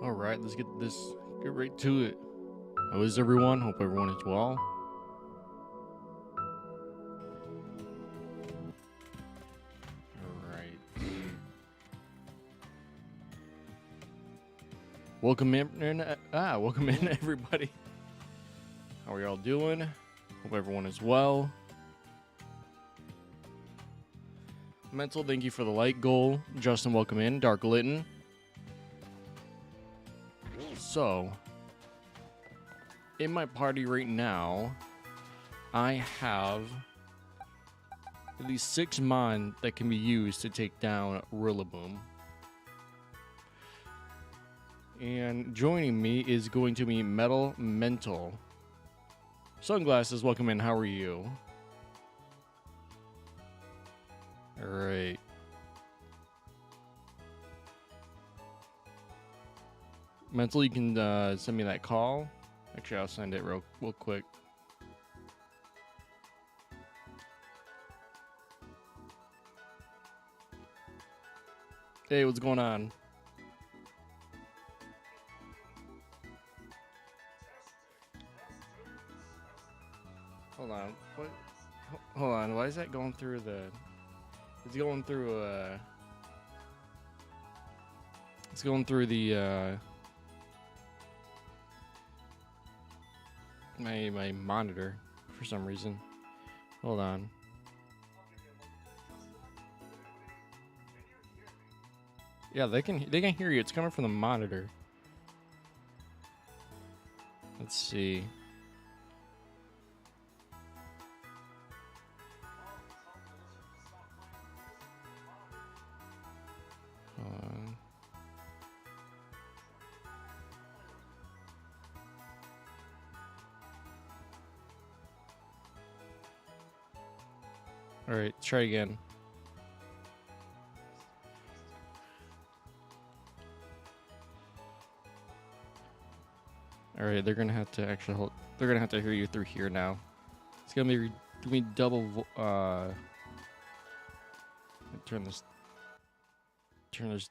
All right, let's get right to it. How is everyone? Hope everyone is well. All right. Welcome in, everybody. How are y'all doing? Hope everyone is well. Mental, thank you for the light goal. Justin, welcome in. Dark Litton. So, in my party right now, I have at least 6 mon that can be used to take down Rillaboom. And joining me is going to be Metal Mental. Sunglasses, welcome in. How are you? Alright. Mental, you can send me that call. Actually, I'll send it real quick. Hey, what's going on? Hold on. What? Hold on. Why is that going through the... It's going through, It's going through the, my monitor for some reason. Hold on. Yeah, they can hear you. It's coming from the monitor. Let's see. Hold on. All right, try again. All right, they're gonna have to actually hold. They're gonna have to hear you through here now. It's gonna be double. Turn this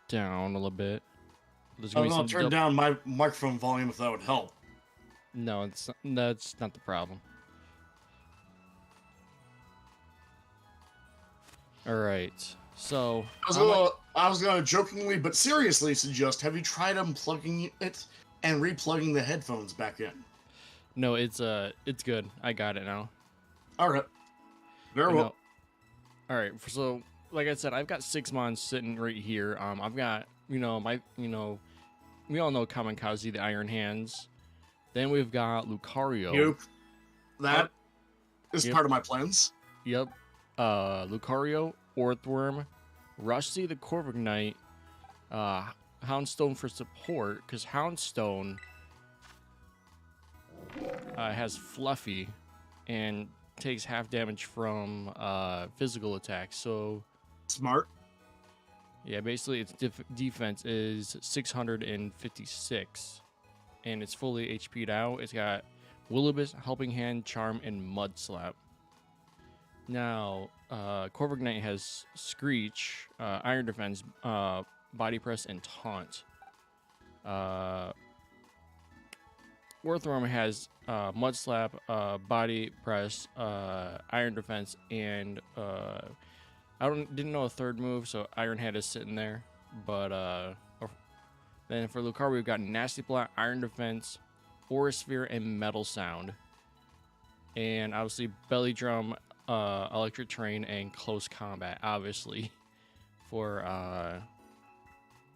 down a little bit. There's gonna I'm gonna turn down my microphone volume if that would help. No, that's not the problem. All right, so I was gonna jokingly but seriously suggest: have you tried unplugging it and replugging the headphones back in? No, it's good. I got it now. All right, very well. All right, so like I said, I've got 6 mons sitting right here. I've got we all know Kamikaze, the Iron Hands. Then we've got Lucario. That is part of my plans. Yep. Lucario, Orthworm, Rusty the Corviknight, Houndstone for support, because Houndstone has Fluffy and takes half damage from physical attacks. So smart. Yeah, basically its defense is 656, and it's fully HP'd out. It's got Willibus, Helping Hand, Charm, and Mud Slap. Now, Corviknight has Screech, Iron Defense, Body Press, and Taunt. Orthworm has Mud Slap, Body Press, Iron Defense, and didn't know a third move, so Iron Head is sitting there. But then for Lucario, we've got Nasty Plot, Iron Defense, Aura Sphere, and Metal Sound. And obviously Belly Drum, Electric Train, and Close Combat, obviously, for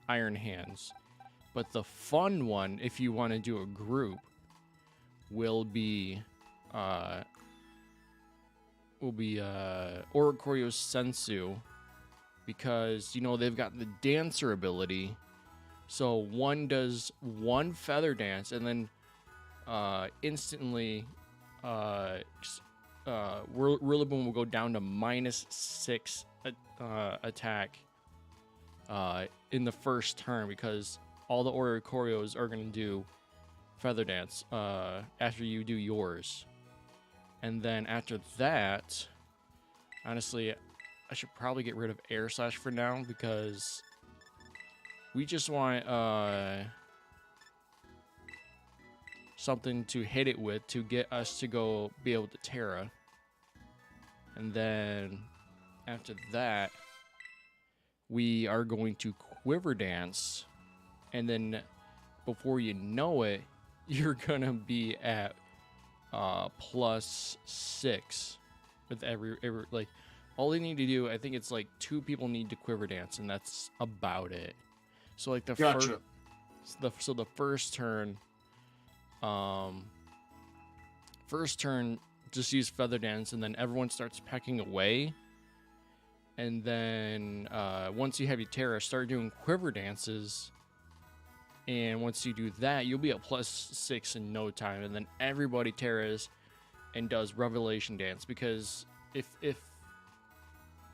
Iron Hands. But the fun one, if you want to do a group, will be Oricorio Sensu, because they've got the Dancer ability. So one does one Feather Dance, and then instantly Rillaboom will go down to -6 attack in the first turn, because all the Oricorios are going to do Feather Dance after you do yours. And then after that, honestly, I should probably get rid of Air Slash for now, because We just want something to hit it with to get us to go be able to Tera. And then after that, we are going to Quiver Dance. And then before you know it, you're going to be at +6 with every like, all they need to do, I think it's like 2 people need to Quiver Dance, and that's about it. So like the Gotcha. the first turn, just use Feather Dance, and then everyone starts pecking away. And then once you have your Tera, start doing Quiver Dances. And once you do that, you'll be at +6 in no time. And then everybody Teras and does Revelation Dance, because if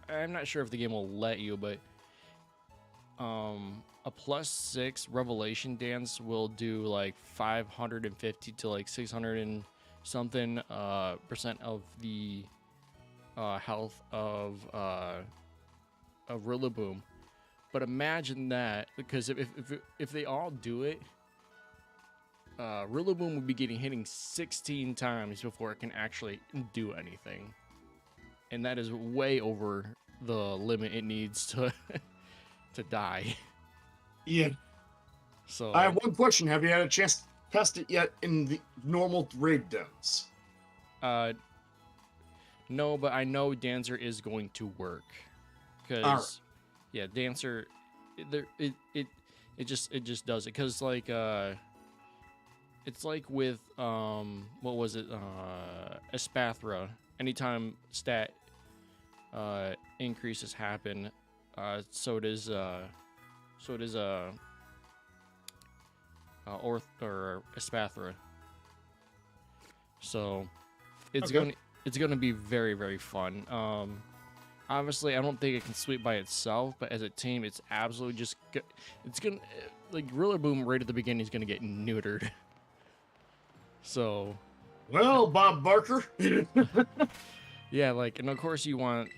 I'm not sure if the game will let you, but a +6 Revelation Dance will do like 550 to like 600 and something percent of the health of Rillaboom. But imagine that, because if they all do it, Rillaboom would be hitting 16 times before it can actually do anything, and that is way over the limit it needs to to die. Yeah. So I have one question. Have you had a chance to test it yet in the normal raid dens? no, but I know Dancer is going to work, because Alright. yeah, Dancer, it just does it, because like it's like with what was it, Espathra, anytime stat increases happen, so does Orth or Espathra. So it's Okay. gonna be very, very fun. Obviously, I don't think it can sweep by itself, but as a team, it's absolutely just it's gonna, like, Rillaboom right at the beginning is gonna get neutered. So Well, Bob Barker. yeah, like, and of course you want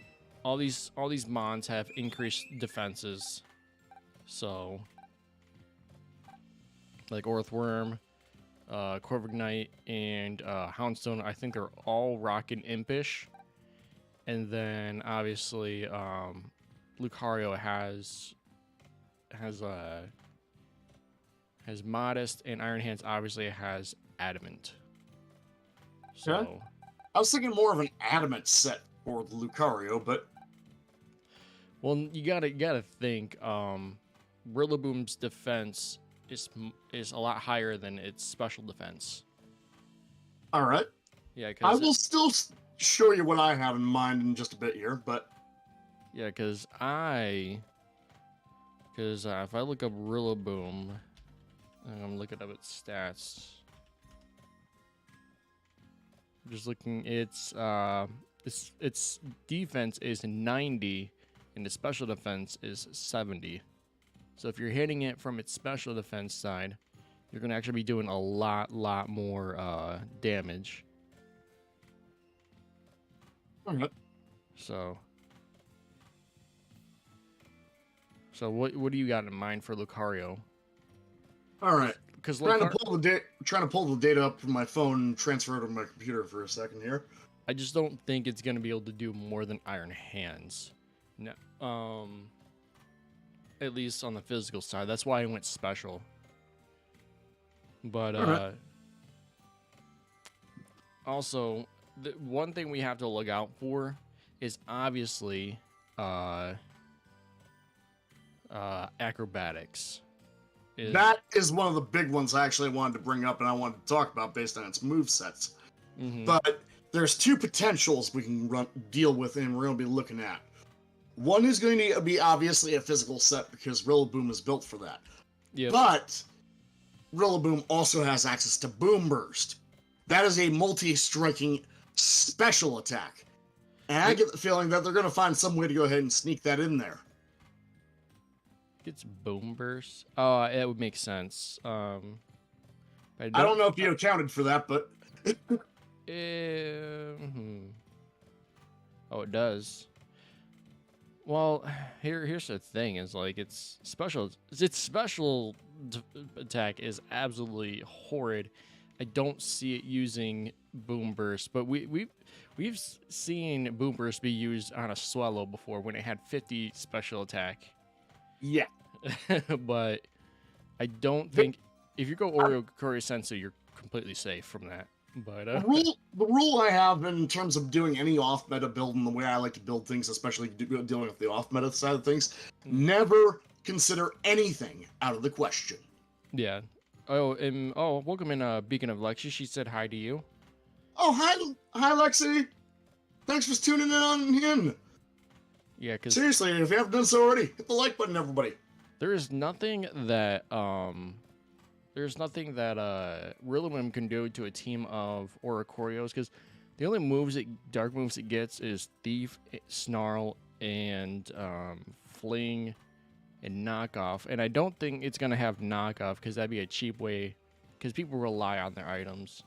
all these mons have increased defenses. So like Orthworm, Corviknight, and Houndstone, I think they're all rocking Impish. And then obviously Lucario has Modest, and Iron Hands obviously has Adamant. So Okay. I was thinking more of an adamant set for the Lucario, but well, you gotta think Rillaboom's defense is a lot higher than its special defense. all right. Yeah, I because will still show you what I have in mind in just a bit here, but yeah, because if I look up Rillaboom, and I'm looking up its stats. I'm just looking, its defense is 90, and its special defense is 70. So if you're hitting it from its special defense side, you're gonna actually be doing a lot more damage. all right. So what do you got in mind for Lucario? All right. Because Trying to pull the data up from my phone and transfer it to my computer for a second here. I just don't think it's gonna be able to do more than Iron Hands. No, at least on the physical side. That's why I went special. But Alright. also, the one thing we have to look out for is obviously acrobatics. That is one of the big ones I actually wanted to bring up and I wanted to talk about based on its movesets. Mhm. But there's 2 potentials we can deal with and we're going to be looking at. One is going to be obviously a physical set because Rillaboom is built for that. Yep. But Rillaboom also has access to Boom Burst. That is a multi-striking special attack. And I get the feeling that they're going to find some way to go ahead and sneak that in there. It's Boom Burst. Oh, it would make sense. I don't know if you accounted for that, but Oh, it does. Well, here's the thing: is like its special attack is absolutely horrid. I don't see it using Boom Burst, but we've seen Boom Burst be used on a Swallow before when it had 50 special attack. Yeah. But I don't The, think if you go Oreo Courier Sensu, you're completely safe from that. But the rule I have in terms of doing any off meta build and the way I like to build things, especially dealing with the off meta side of things, never consider anything out of the question. yeah. Welcome in, Beacon of Lexi. She said hi to you. Oh, hi, Lexi. Thanks for tuning in. Yeah, because Seriously, if you haven't done so already, hit the like button, everybody. there's nothing that Rillaboom can do to a team of Oricorios, because the only dark moves it gets is Thief, Snarl, and Fling and Knockoff. And I don't think it's gonna have Knockoff because that'd be a cheap way, because people rely on their items.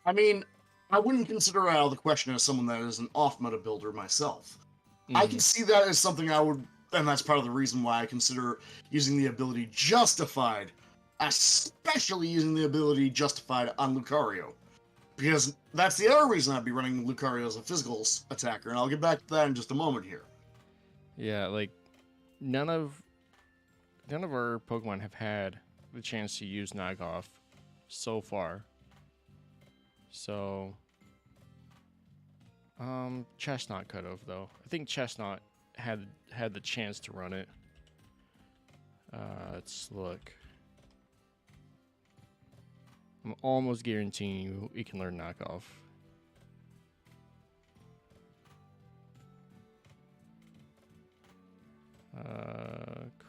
I mean, I wouldn't consider it out of the question as someone that is an off meta builder myself. I can see that as something I would, and that's part of the reason why I consider using the ability Justified, especially using the ability Justified on Lucario. Because that's the other reason I'd be running Lucario as a physical attacker, and I'll get back to that in just a moment here. Yeah, like none of our Pokemon have had the chance to use Knockoff so far. So Chestnut could have, though. I think Chestnut had the chance to run it. Let's look. I'm almost guaranteeing you he can learn Knockoff.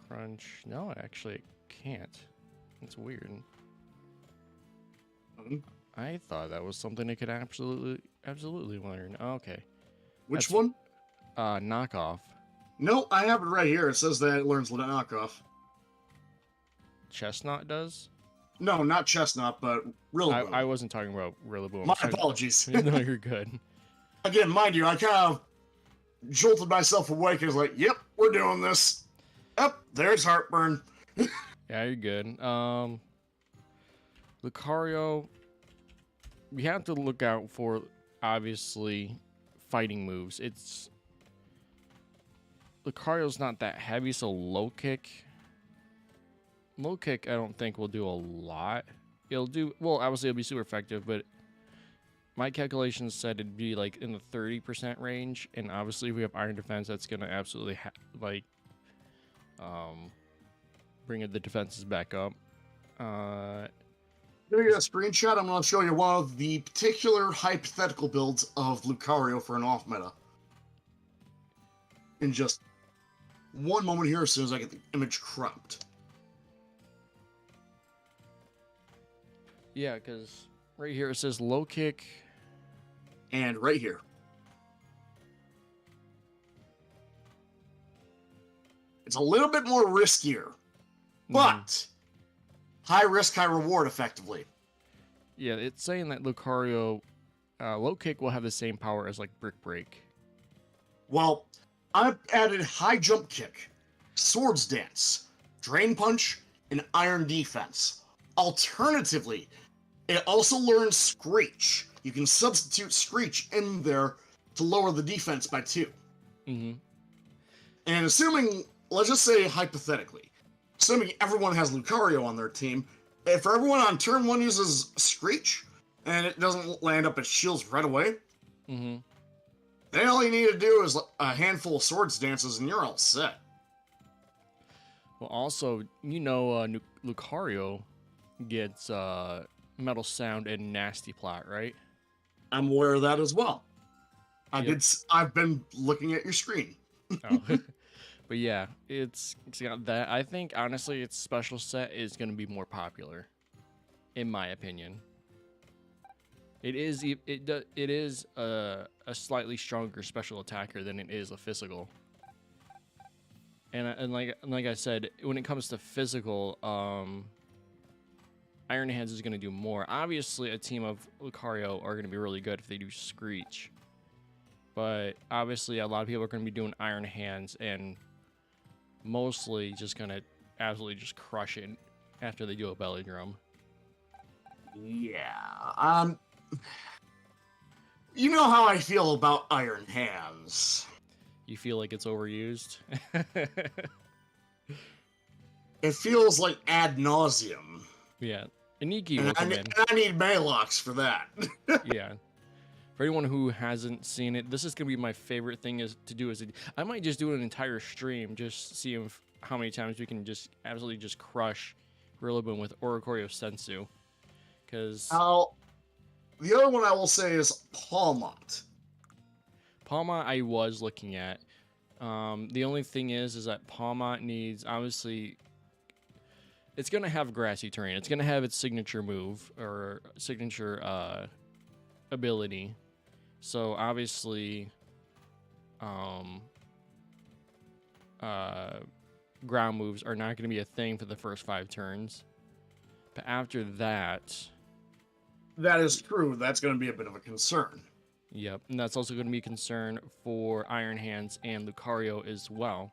Crunch. No, actually, it can't. That's weird. I thought that was something it could absolutely learn. Okay. Which one? Knockoff. No, I have it right here. It says that it learns knockoff. Chestnut does? No, not Chestnut, but Rillaboom. I wasn't talking about Rillaboom. My apologies. No, you're good. Again, mind you, I kind of jolted myself awake and was like, yep, we're doing this. Yep, there's heartburn. Yeah, you're good. Lucario, we have to look out for, obviously, fighting moves. Lucario's not that heavy, so low kick. Low kick, I don't think will do a lot. Obviously it'll be super effective, but my calculations said it'd be like in the 30% range, and obviously if we have Iron Defense, that's gonna absolutely bring the defenses back up. Here you go, a screenshot. I'm going to show you one of the particular hypothetical builds of Lucario for an off meta. In just one moment here, as soon as I get the image cropped. Yeah, because right here it says low kick. And right here. It's a little bit more riskier, but high risk, high reward effectively. Yeah, it's saying that Lucario low kick will have the same power as like Brick Break. Well, I've added high jump kick, swords dance, drain punch, and iron defense. Alternatively, it also learns Screech. You can substitute Screech in there to lower the defense by 2. And assuming, let's just say hypothetically, assuming everyone has Lucario on their team, if everyone on turn 1 uses Screech, and it doesn't land up its shields right away, then all you need to do is a handful of swords dances and you're all set. Well, also, Lucario gets Metal Sound and Nasty Plot, right? I'm aware of that as well. I've been looking at your screen. Oh. But yeah, it's got that. I think honestly, its special set is going to be more popular, in my opinion. It is a slightly stronger special attacker than it is a physical. And like I said, when it comes to physical, Iron Hands is going to do more. Obviously, a team of Lucario are going to be really good if they do Screech. But obviously, a lot of people are going to be doing Iron Hands and mostly just going to absolutely just crush it after they do a belly drum. Yeah. You know how I feel about Iron Hands. You feel like it's overused? It feels like ad nauseum. Yeah. Iniki And will come in. and I need Malox for that. Yeah. For anyone who hasn't seen it, this is gonna be my favorite thing to do. I might just do an entire stream, just see how many times we can just absolutely just crush Rillaboom with Oricorio Sensu. Because Now, the other one I will say is Palmont. Palma I was looking at. The only thing is that Palma needs, obviously, it's gonna have grassy terrain. It's gonna have its signature move or signature ability. So obviously, ground moves are not going to be a thing for the first 5 turns. But after that, That is true. That's going to be a bit of a concern. yep, and that's also going to be a concern for Iron Hands and Lucario as well.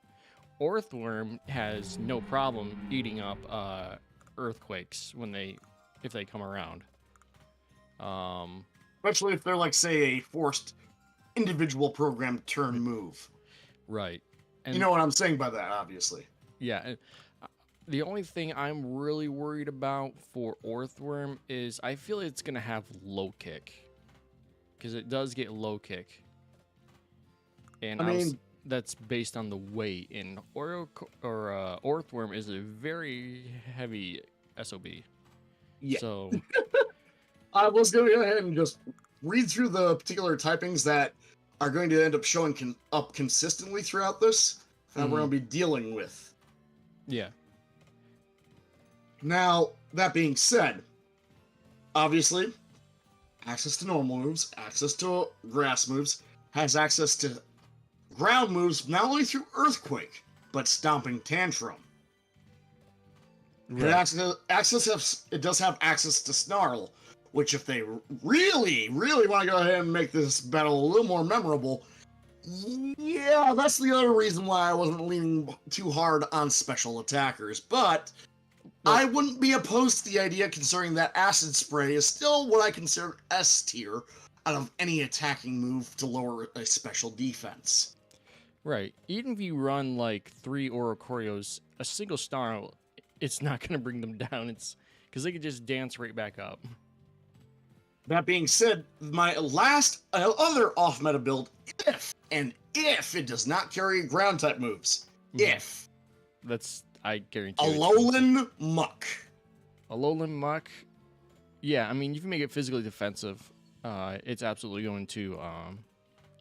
Orthworm has no problem eating up earthquakes if they come around. Especially if they're like, say, a forced individual program turn move. Right. And you know what I'm saying by that, obviously. yeah. And the only thing I'm really worried about for Orthworm is I feel it's going to have low kick. Because it does get low kick. And I mean, that's based on the weight. And Orthworm is a very heavy SOB. yeah. So I was going to go ahead and just read through the particular typings that are going to end up showing up consistently throughout this that we're going to be dealing with. Yeah. Now, that being said, obviously, access to normal moves, access to grass moves, has access to ground moves not only through Earthquake, but Stomping Tantrum. Right. It does have access to Snarl, which if they really, really want to go ahead and make this battle a little more memorable, yeah, that's the other reason why I wasn't leaning too hard on special attackers. But I wouldn't be opposed to the idea, considering that Acid Spray is still what I consider S tier out of any attacking move to lower a special defense. Right. Even if you run like 3 Oricorios, a single Snarl, it's not going to bring them down. It's because they could just dance right back up. That being said, my last other off-meta build, if it does not carry ground type moves, if that's, I guarantee. Alolan Muck. Alolan Muck, yeah. I mean, you can make it physically defensive. It's absolutely going to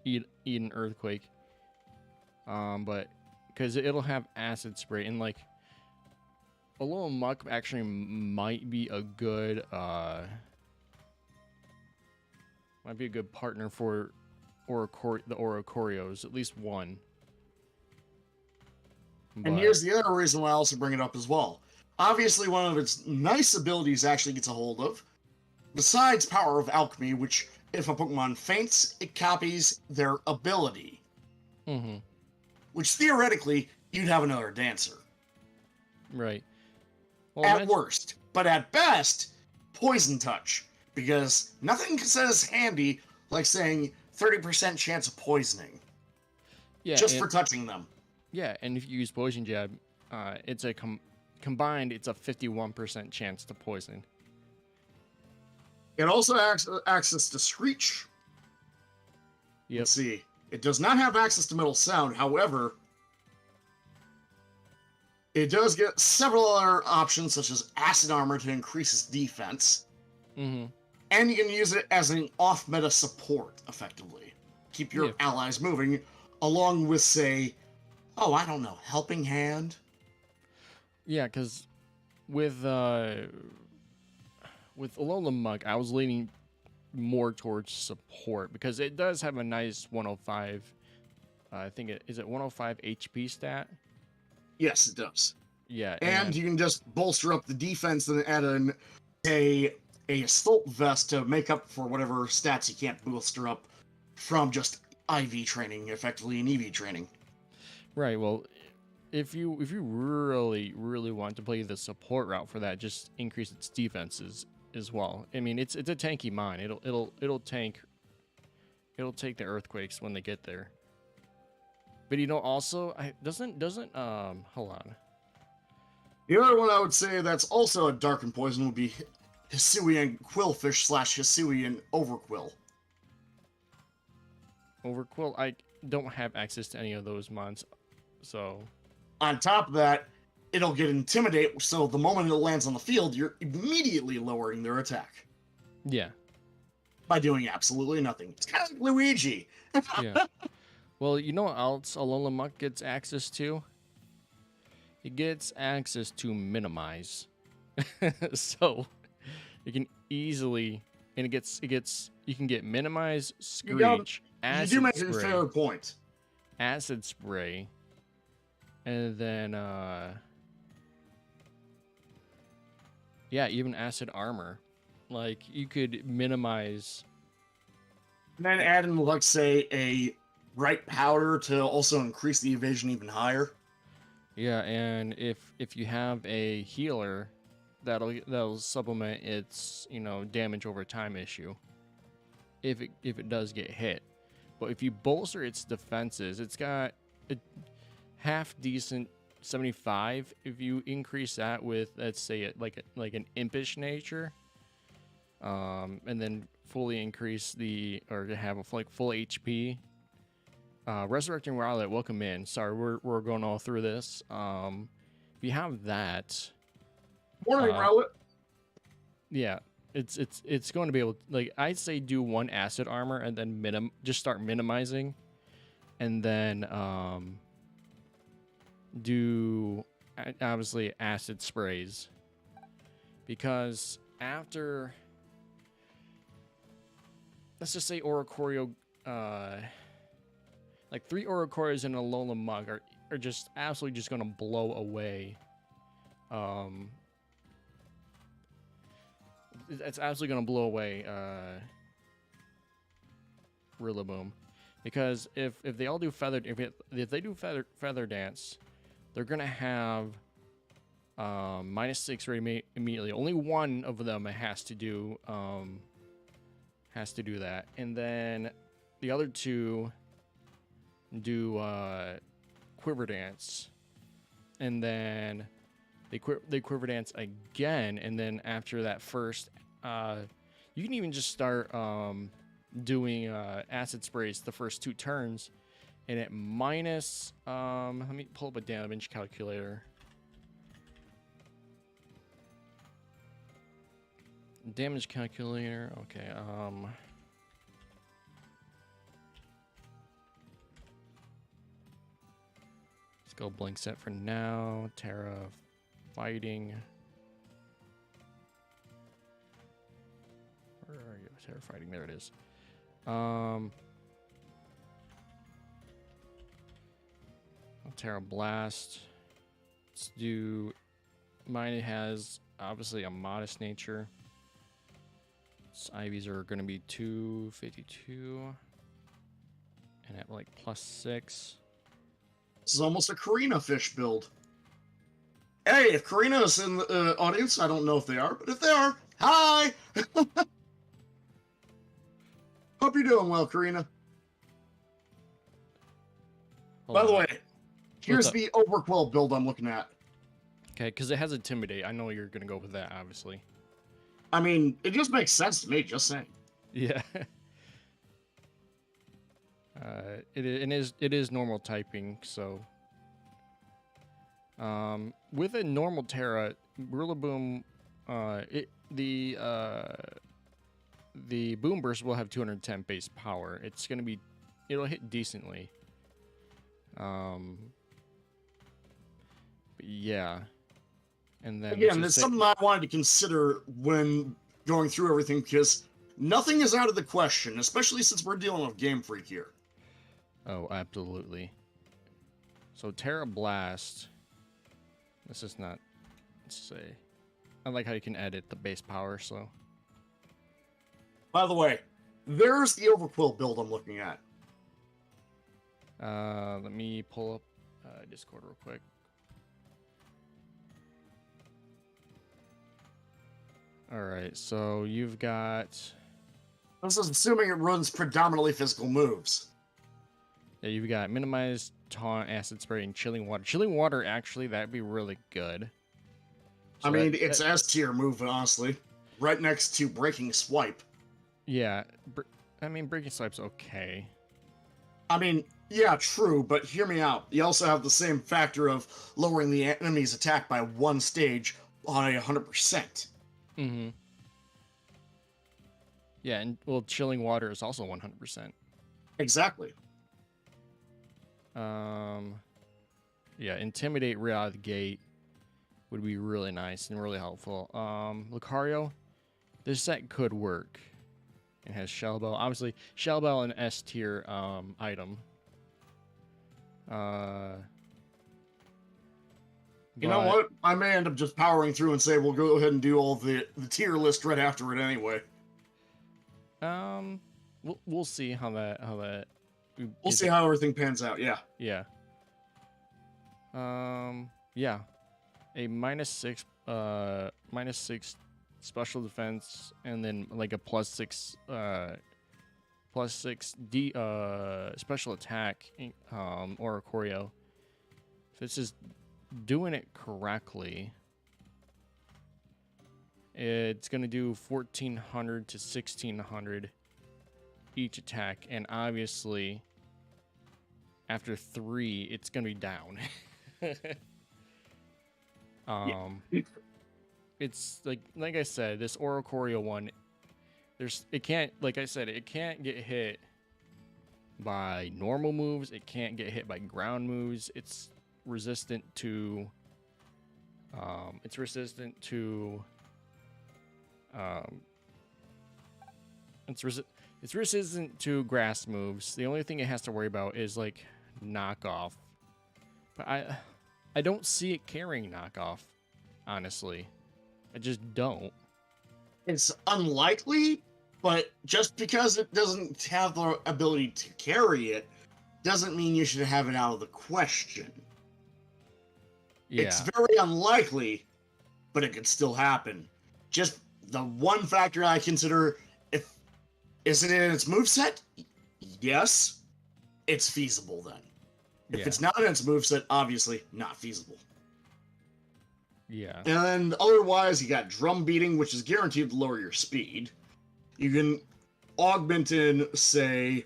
eat an earthquake. But because it'll have acid spray and like Alolan Muck actually might be a good partner for the Oricorios, at least one. And here's the other reason why I also bring it up as well. Obviously, one of its nice abilities actually gets a hold of, besides Power of Alchemy, which if a Pokemon faints, it copies their ability. Mm-hmm. Which theoretically, you'd have another Dancer. Right. Well, at worst. But at best, Poison Touch. Because nothing can set as handy like saying 30% chance of poisoning. Yeah. Just for touching them. Yeah, and if you use Poison Jab, it's a combined, it's a 51% chance to poison. It also has access to Screech. Yep. Let's see. It does not have access to Metal Sound. However, it does get several other options, such as Acid Armor to increase its defense. Mm-hmm. And you can use it as an off-meta support, effectively. Keep your allies moving, along with, say, oh, I don't know, Helping Hand? Yeah, because with Alolan Muck, I was leaning more towards support, because it does have a nice 105, I think is it 105 HP stat? Yes, it does. Yeah. And you can just bolster up the defense and add a Assault Vest to make up for whatever stats you can't bolster up from just IV training effectively in EV training. Right. Well, if you really want to play the support route for that, just increase its defenses as well. I mean, it's a tanky mine. It'll take the earthquakes when they get there. But also, hold on. The other one I would say that's also a darkened poison would be Hisuian Quillfish / Hisuian Overquill. Overquill, I don't have access to any of those mons, so. On top of that, it'll get Intimidate, so the moment it lands on the field, you're immediately lowering their attack. Yeah. By doing absolutely nothing. It's kind of like Luigi. Yeah. Well, you know what else Alola Muck gets access to? It gets access to Minimize. So you can easily, and you can get Minimize, Screech, you do make Spray, a fair point. Acid Spray, and then yeah, even Acid Armor. Like, you could minimize. And then add in, like, say, a Bright Powder to also increase the evasion even higher. Yeah, and if you have a healer, that'll supplement its, damage over time issue. If it does get hit. But if you bolster its defenses, it's got a half decent 75. If you increase that with, let's say, like an impish nature, and then fully increase or to have full HP. Resurrecting Rowlet, welcome in. Sorry, we're going all through this. If you have that, Morning, Rowlet. yeah, it's going to be able to, like, I'd say do one acid armor and then just start minimizing, and then do obviously acid sprays, because after, let's just say Oricorio, like 3 Oricorios in a Alola Mug are just absolutely just gonna blow away. It's absolutely gonna blow away Rillaboom, because if they all do if they do feather dance, they're gonna have -6 rate immediately. Only one of them has to do that, and then the other two do Quiver Dance, and then they Quiver Dance again, and then after that first, you can even just start doing acid sprays the first 2 turns, and at minus, let me pull up a damage calculator. Damage calculator, okay, let's go Blink Set for now. Tera fighting. Where are you? Tera fighting, there it is. Tera Blast. Let's do, mine has obviously a modest nature. Its IVs are going to be 252. And at like +6. This is almost a Karina fish build. Hey, if Karina is in the audience, I don't know if they are, but if they are, hi! Hope you're doing well, Karina. By the way, here's the Overquill build I'm looking at. Okay, because it has Intimidate. I know you're going to go with that, obviously. I mean, it just makes sense to me, just saying. Yeah. It is normal typing, so with a normal Tera, Rillaboom, the Boom Burst will have 210 base power. It'll hit decently. But yeah, and then again, it's something I wanted to consider when going through everything, because nothing is out of the question, especially since we're dealing with Game Freak here. Oh, absolutely. So Tera Blast. This is not. Let's say. I like how you can edit the base power. So. By the way, there's the Overquill build I'm looking at. Let me pull up Discord real quick. All right, so you've got. This is assuming it runs predominantly physical moves. Yeah, you've got minimized taunt, acid spray, and chilling water. Chilling water, actually, that'd be really good. So I mean, it's S tier move, honestly. Right next to breaking swipe. Yeah, I mean, breaking swipe's okay. I mean, yeah, true, but hear me out. You also have the same factor of lowering the enemy's attack by 1 stage on a 100%. Mm-hmm. Yeah, and well, chilling water is also 100%. Exactly. Yeah, intimidate right out of the gate would be really nice and really helpful. Lucario, this set could work. It has Shell Bell. Obviously, Shell Bell an S tier item. You know what? I may end up just powering through and say we'll go ahead and do all the tier list right after it anyway. We'll see how that We'll see how everything pans out. Yeah. Yeah. Yeah. A -6 special defense, and then like a +6 special attack or a choreo. If it's just doing it correctly, it's gonna do 1400 to 1600 each attack, and obviously after 3 it's gonna be down. It's like I said, this Oricorio one, it can't, like I said, it can't get hit by normal moves, it can't get hit by ground moves. It's resistant to it's resistant to grass moves. The only thing it has to worry about is like knockoff. But I don't see it carrying knockoff, honestly. I just don't. It's unlikely, but just because it doesn't have the ability to carry it doesn't mean you should have it out of the question. Yeah. It's very unlikely, but it could still happen. Just the one factor I consider, is it in its moveset? Yes. It's feasible then. If it's not in its moveset, obviously not feasible. Yeah. And then otherwise, you got drum beating, which is guaranteed to lower your speed. You can augment in, say,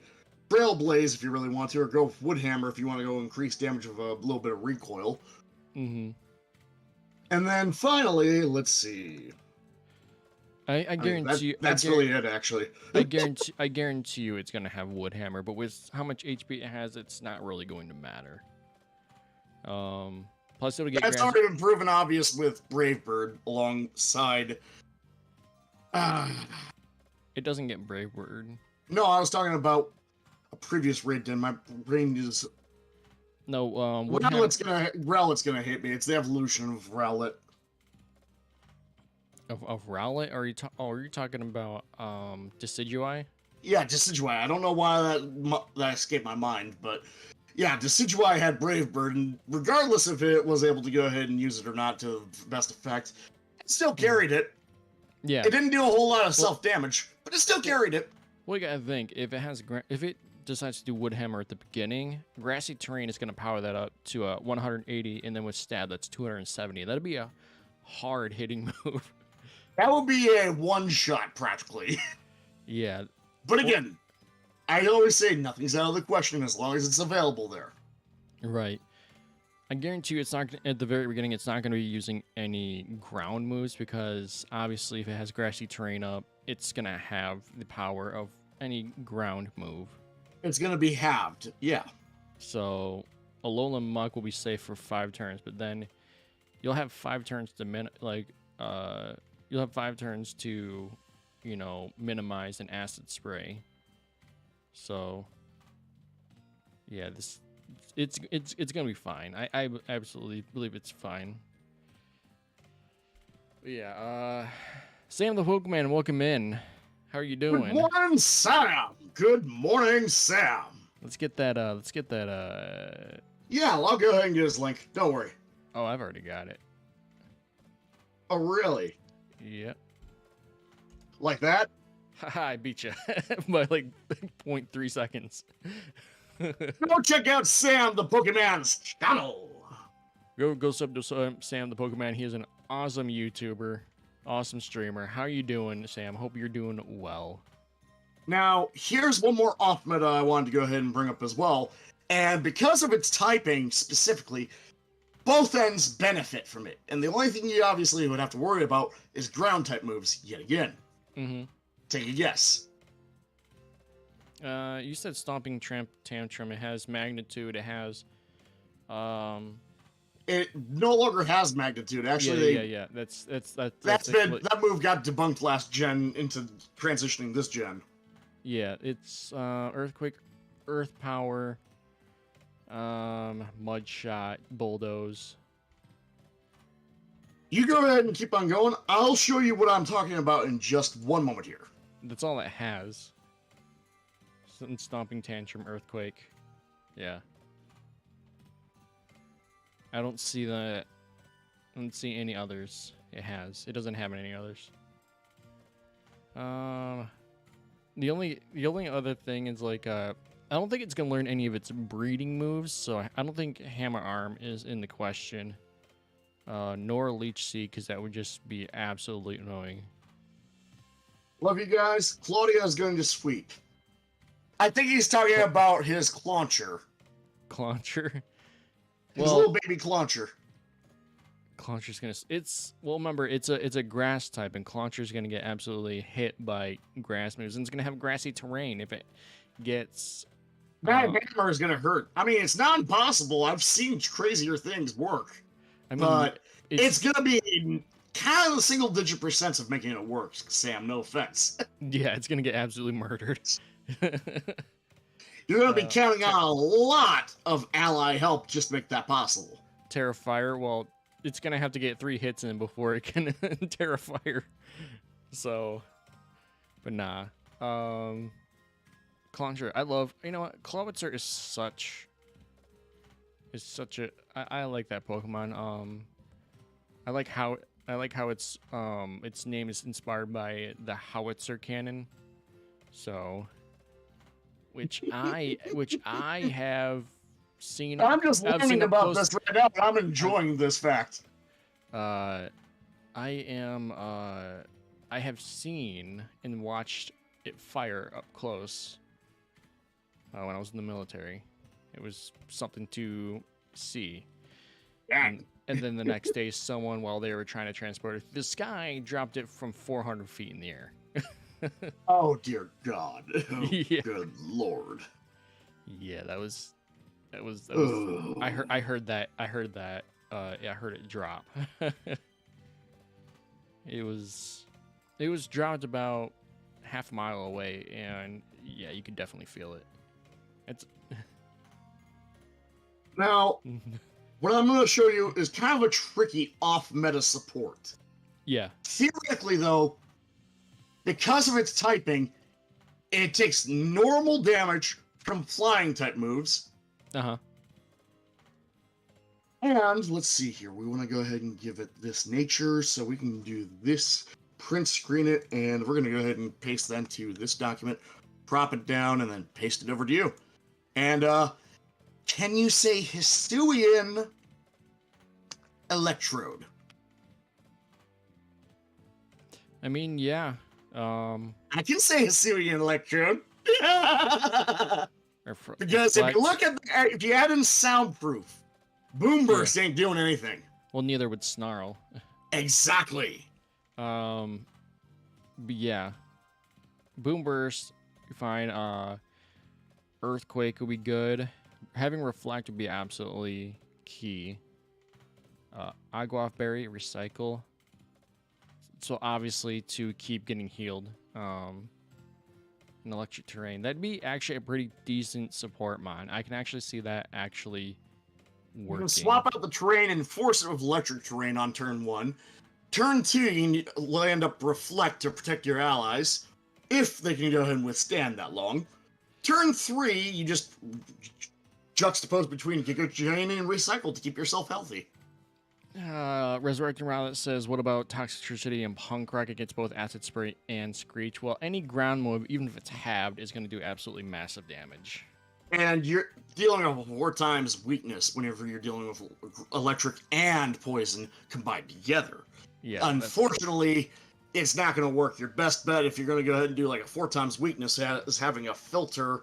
Trailblaze if you really want to, or go Woodhammer if you want to go increase damage of a little bit of recoil. Mm-hmm. And then finally, let's see. I guarantee you. That's really it, actually. I guarantee you it's going to have Woodhammer, but with how much HP it has, it's not really going to matter. Plus, it'll get. That's already been proven obvious with Brave Bird alongside. It doesn't get Brave Bird. No, I was talking about a previous raid. Den. My brain is. No, Rowlet's gonna hit me. It's the evolution of Rowlet. Of Rowlet? Are you talking about Decidueye? Yeah, Decidueye. I don't know why that escaped my mind, but yeah, Decidueye had Brave Bird, and regardless if it was able to go ahead and use it or not to best effect, it still carried it. Yeah. It didn't do a whole lot of self-damage, but it still carried it. Well, you gotta think, if it decides to do Woodhammer at the beginning, Grassy Terrain is gonna power that up to 180, and then with Stab, that's 270. That'd be a hard hitting move. That would be a one-shot, practically. Yeah. But again, I always say nothing's out of the question as long as it's available there. Right. I guarantee you it's not, at the very beginning, it's not going to be using any ground moves, because obviously if it has Grassy Terrain up, it's going to have the power of any ground move. It's going to be halved, yeah. So Alolan Muck will be safe for 5 turns, but then you'll have 5 turns to you'll have 5 turns to, minimize an acid spray. So, yeah, it's gonna be fine. I absolutely believe it's fine. But yeah, Sam the Pokemon, welcome in. How are you doing? Good morning, Sam. Good morning, Sam. Let's get that. Let's get that. Yeah, I'll go ahead and get his link. Don't worry. Oh, I've already got it. Oh, really? Yep. Like that? Haha, I beat you by like 0.3 seconds. Go check out Sam the Pokemon's channel. Go sub to Sam the Pokemon. He is an awesome YouTuber, awesome streamer. How you doing, Sam? Hope you're doing well. Now, here's one more off meta I wanted to go ahead and bring up as well. And because of its typing specifically, both ends benefit from it. And the only thing you obviously would have to worry about is ground type moves yet again. Mm-hmm. Take a guess. You said Stomping Tantrum. It has Magnitude. It has, It no longer has magnitude. Actually, yeah. That move got debunked last gen into transitioning this gen. Yeah, it's Earthquake, Earth Power, Mud Shot, Bulldoze. You go ahead and keep on going. I'll show you what I'm talking about in just one moment here. That's all it has. Stomping Tantrum, Earthquake. Yeah. I don't see any others. It has. It doesn't have any others. The only other thing is like I don't think it's gonna learn any of its breeding moves, so I don't think Hammer Arm is in the question. Nor Leech Seed, because that would just be absolutely annoying. Love you guys. Claudia is going to sweep. I think he's talking about his Clauncher. Clauncher? His little baby Clauncher. Clauncher's gonna. Remember, it's a grass type, and Clauncher's gonna get absolutely hit by grass moves, and it's gonna have grassy terrain if it gets. That hammer is gonna hurt. I mean, it's not impossible. I've seen crazier things work. I mean, but it's gonna be kind of the single-digit % of making it work, Sam. No offense. Yeah, it's gonna get absolutely murdered. You're gonna be counting on a lot of ally help just to make that possible. Terrifier, well, it's gonna have to get 3 hits in before it can Terrifier. So, but nah. Clauncher, I love. You know what? Clawitzer is such a. I like that Pokemon. I like how its name is inspired by the howitzer cannon. So, which I have seen. I'm just learning about this right now, but I'm enjoying this fact. I have seen and watched it fire up close when I was in the military. It was something to see. And then the next day, someone, while they were trying to transport it through the sky, dropped it from 400 feet in the air. Oh dear God! Oh, yeah. Good Lord! Yeah, that was. I heard that. Yeah, I heard it drop. It was dropped about half a mile away, and yeah, you could definitely feel it. It's now. What I'm going to show you is kind of a tricky off-meta support. Yeah. Theoretically, though, because of its typing, it takes normal damage from flying-type moves. Uh-huh. And, let's see here. We want to go ahead and give it this nature, so we can do this, print screen it, and we're going to go ahead and paste that into this document, prop it down, and then paste it over to you. And, can you say Hisuian Electrode? I mean, yeah. I can say Hisuian Electrode. Because if you add in soundproof, Boomburst ain't doing anything. Well, neither would Snarl. Exactly. But yeah. Boomburst, fine. Earthquake would be good. Having Reflect would be absolutely key. Aguaf Berry, Recycle. So obviously to keep getting healed. In Electric Terrain. That'd be actually a pretty decent support mon. I can actually see that actually working. You can swap out the terrain and force it with Electric Terrain on turn 1. Turn 2, you can land up Reflect to protect your allies, if they can go ahead and withstand that long. Turn 3, you just juxtapose between Giga Drain and Recycle to keep yourself healthy. Resurrecting Rowlet says, what about Toxicity and Punk Rock against both Acid Spray and Screech? Well, any ground move, even if it's halved, is going to do absolutely massive damage. And you're dealing with 4 times weakness whenever you're dealing with electric and poison combined together. Yeah. Unfortunately, it's not going to work. Your best bet, if you're going to go ahead and do like a 4 times weakness, is having a filter.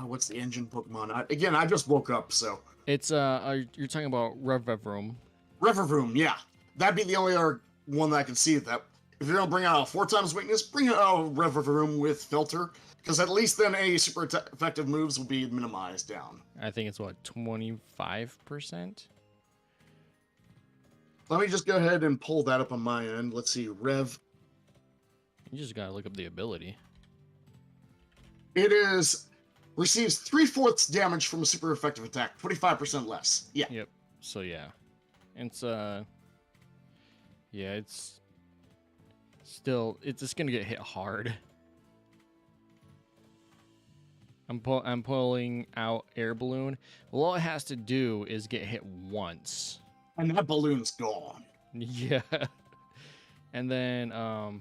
What's the engine Pokemon? I just woke up, so. It's, you're talking about Rillaboom. Rillaboom, yeah. That'd be the only other one that I could see that. If you're going to bring out a 4 times weakness, bring out a Rillaboom with filter. Because at least then any super effective moves will be minimized down. I think it's, what, 25%? Let me just go ahead and pull that up on my end. Let's see, Rev. You just gotta look up the ability. It receives 3/4 damage from a super effective attack, 25% less. Yeah. Yep. So yeah, it's it's just gonna get hit hard. I'm pulling out Air Balloon. Well, all it has to do is get hit once. And that balloon's gone. Yeah. And then, I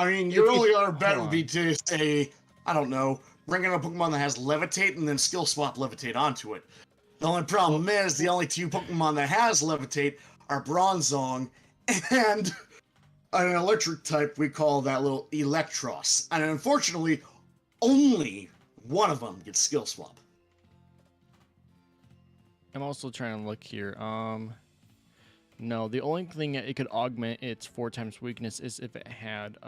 mean, your only other bet would be to say, I don't know, bring in a Pokemon that has Levitate and then skill swap Levitate onto it. The only problem is the only 2 Pokemon that has Levitate are Bronzong and an electric type we call that little Electros. And unfortunately, only one of them gets skill swap. I'm also trying to look here. No, the only thing it could augment its 4 times weakness is if it had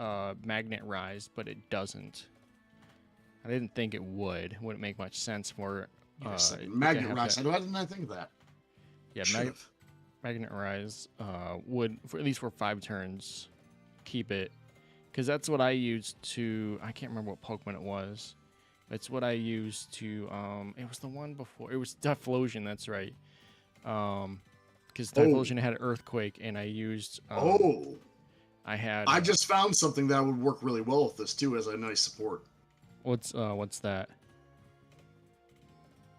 Magnet Rise, but it doesn't. I didn't think it would. Wouldn't make much sense for Magnet Rise. Why didn't I think of that? Yeah, Magnet Rise would, for at least for 5 turns, keep it. Because that's what I used to... I can't remember what Pokemon it was. It's what I used to... it was the one before. It was Typhlosion, that's right. Because Typhlosion had an Earthquake, and I used... I had... I just found something that would work really well with this, too, as a nice support. What's that?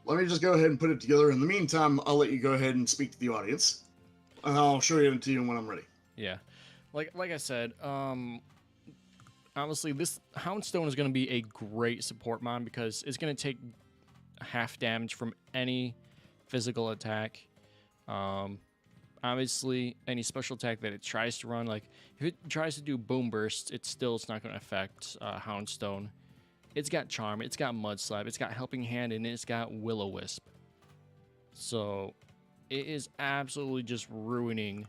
Let me just go ahead and put it together. In the meantime, I'll let you go ahead and speak to the audience. And I'll show it to you when I'm ready. Yeah. Like I said, honestly, this Houndstone is going to be a great support mon because it's going to take half damage from any physical attack. Obviously, any special attack that it tries to run, like if it tries to do Boom Burst, it's not going to affect Houndstone. It's got Charm, it's got Mud Slap, it's got Helping Hand, and it's got Will-O-Wisp. So it is absolutely just ruining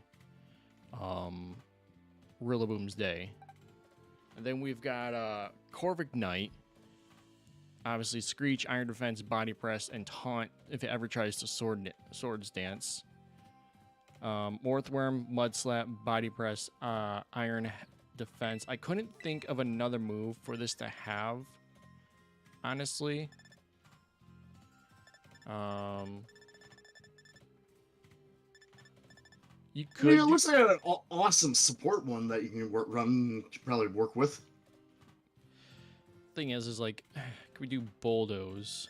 Rillaboom's day. And then we've got Corvic Knight. Obviously, Screech, Iron Defense, Body Press, and Taunt if it ever tries to Swords Dance. Morthworm, Mud Slap, Body Press, Iron Defense. I couldn't think of another move for this to have, honestly. You could. Yeah, it looks like an awesome support one that you can run, probably work with. Thing is like, could we do Bulldoze?